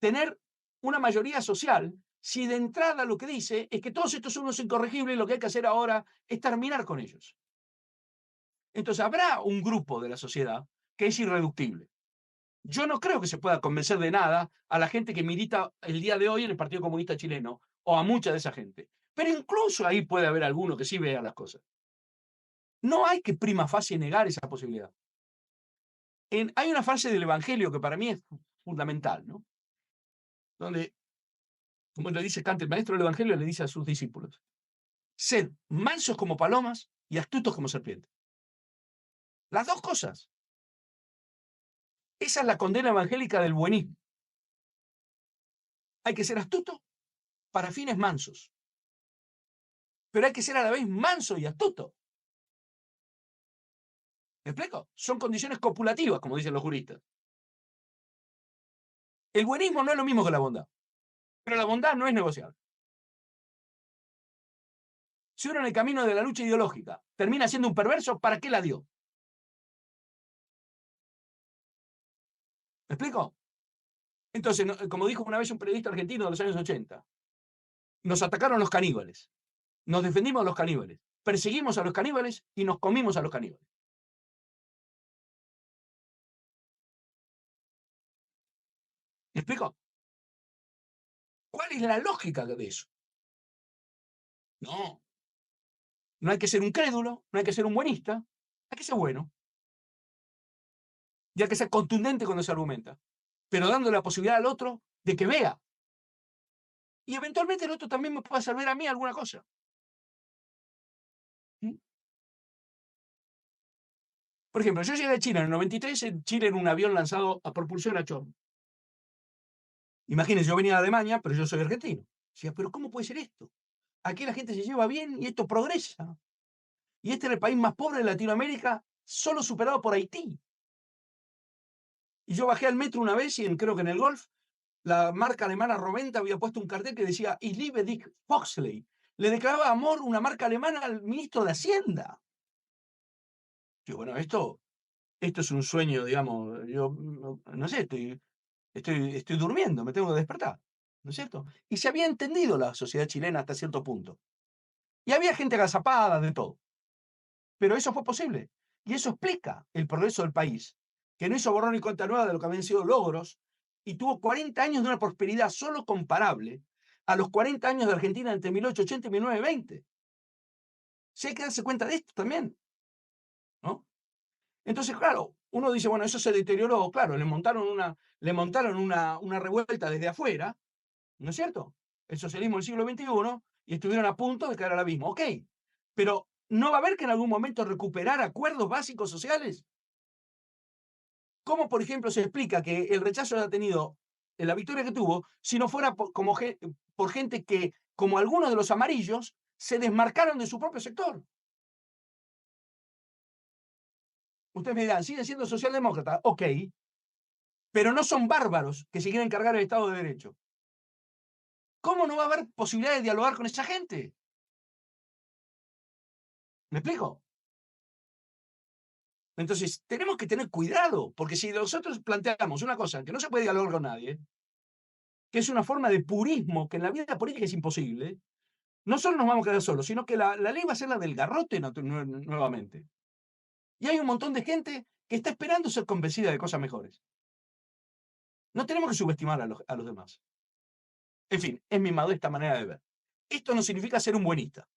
tener una mayoría social si de entrada lo que dice es que todos estos son unos incorregibles y lo que hay que hacer ahora es terminar con ellos? Entonces habrá un grupo de la sociedad que es irreductible. Yo no creo que se pueda convencer de nada a la gente que milita el día de hoy en el Partido Comunista Chileno o a mucha de esa gente. Pero incluso ahí puede haber alguno que sí vea las cosas. No hay que prima facie negar esa posibilidad. Hay una frase del Evangelio que para mí es fundamental, ¿no? Donde, como le dice Kant, el maestro del Evangelio le dice a sus discípulos, sed mansos como palomas y astutos como serpientes. Las dos cosas. Esa es la condena evangélica del buenismo. Hay que ser astuto para fines mansos. Pero hay que ser a la vez manso y astuto. ¿Me explico? Son condiciones copulativas, como dicen los juristas. El buenismo no es lo mismo que la bondad, pero la bondad no es negociable. Si uno en el camino de la lucha ideológica termina siendo un perverso, ¿para qué la dio? ¿Me explico? Entonces, como dijo una vez un periodista argentino de los años 80, nos atacaron los caníbales, nos defendimos de los caníbales, perseguimos a los caníbales y nos comimos a los caníbales. ¿Me explico? ¿Cuál es la lógica de eso? No. No hay que ser un crédulo, no hay que ser un buenista, hay que ser bueno. Y hay que ser contundente cuando se argumenta, pero dándole la posibilidad al otro de que vea. Y eventualmente el otro también me pueda servir a mí alguna cosa. ¿Mm? Por ejemplo, yo llegué a Chile en el 93, en Chile en un avión lanzado a propulsión a chorro. Imagínense, yo venía de Alemania, pero yo soy argentino. Decía, pero ¿cómo puede ser esto? Aquí la gente se lleva bien y esto progresa. Y este era el país más pobre de Latinoamérica, solo superado por Haití. Y yo bajé al metro una vez y creo que en el Golf, la marca alemana Roventa había puesto un cartel que decía Ich liebe dich, Foxley. Le declaraba amor una marca alemana al ministro de Hacienda. Yo, bueno, esto es un sueño, digamos, yo no sé, estoy durmiendo, me tengo que despertar. ¿no es cierto? Y se había entendido la sociedad chilena hasta cierto punto. Y había gente agazapada, de todo. Pero eso fue posible. Y eso explica el progreso del país, que no hizo borrón y cuenta nueva de lo que habían sido logros, y tuvo 40 años de una prosperidad solo comparable a los 40 años de Argentina entre 1880 y 1920. Sí hay que darse cuenta de esto también, ¿no? Entonces, claro, uno dice, bueno, eso se deterioró, claro, le montaron una revuelta desde afuera, ¿no es cierto? El socialismo del siglo XXI, y estuvieron a punto de caer al abismo. Ok, pero ¿no va a haber que en algún momento recuperar acuerdos básicos sociales? ¿Cómo, por ejemplo, se explica que el rechazo haya tenido la victoria que tuvo si no fuera por gente que, como algunos de los amarillos, se desmarcaron de su propio sector? Ustedes me dirán, siguen siendo socialdemócratas, ok, pero no son bárbaros que se quieren cargar el Estado de Derecho. ¿Cómo no va a haber posibilidad de dialogar con esa gente? ¿Me explico? Entonces, tenemos que tener cuidado, porque si nosotros planteamos una cosa que no se puede dialogar con nadie, que es una forma de purismo que en la vida política es imposible, no solo nos vamos a quedar solos, sino que la ley va a ser la del garrote nuevamente. Y hay un montón de gente que está esperando ser convencida de cosas mejores. No tenemos que subestimar a los demás. En fin, es mi modesta manera de ver. Esto no significa ser un buenista.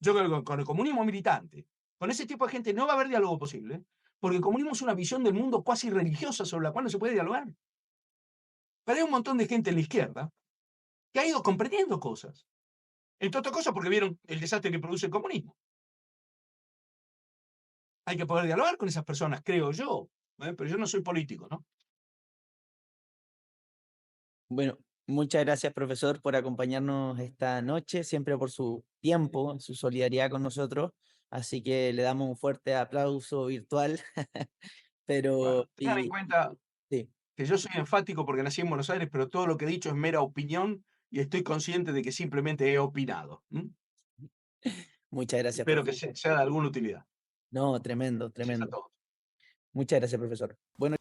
Yo creo que con el comunismo militante, con ese tipo de gente no va a haber diálogo posible, porque el comunismo es una visión del mundo cuasi religiosa sobre la cual no se puede dialogar. Pero hay un montón de gente en la izquierda que ha ido comprendiendo cosas. Entre otras cosas porque vieron el desastre que produce el comunismo. Hay que poder dialogar con esas personas, creo yo. Pero yo no soy político, ¿no? Bueno, muchas gracias, profesor, por acompañarnos esta noche, siempre por su tiempo, su solidaridad con nosotros. Así que le damos un fuerte aplauso virtual. Bueno, Pero, tengan en cuenta sí, que yo soy enfático porque nací en Buenos Aires, pero todo lo que he dicho es mera opinión y estoy consciente de que simplemente he opinado. muchas gracias, Espero que profesor. sea de alguna utilidad. No, tremendo, Gracias a tremendo. todos. Muchas gracias, profesor. Bueno.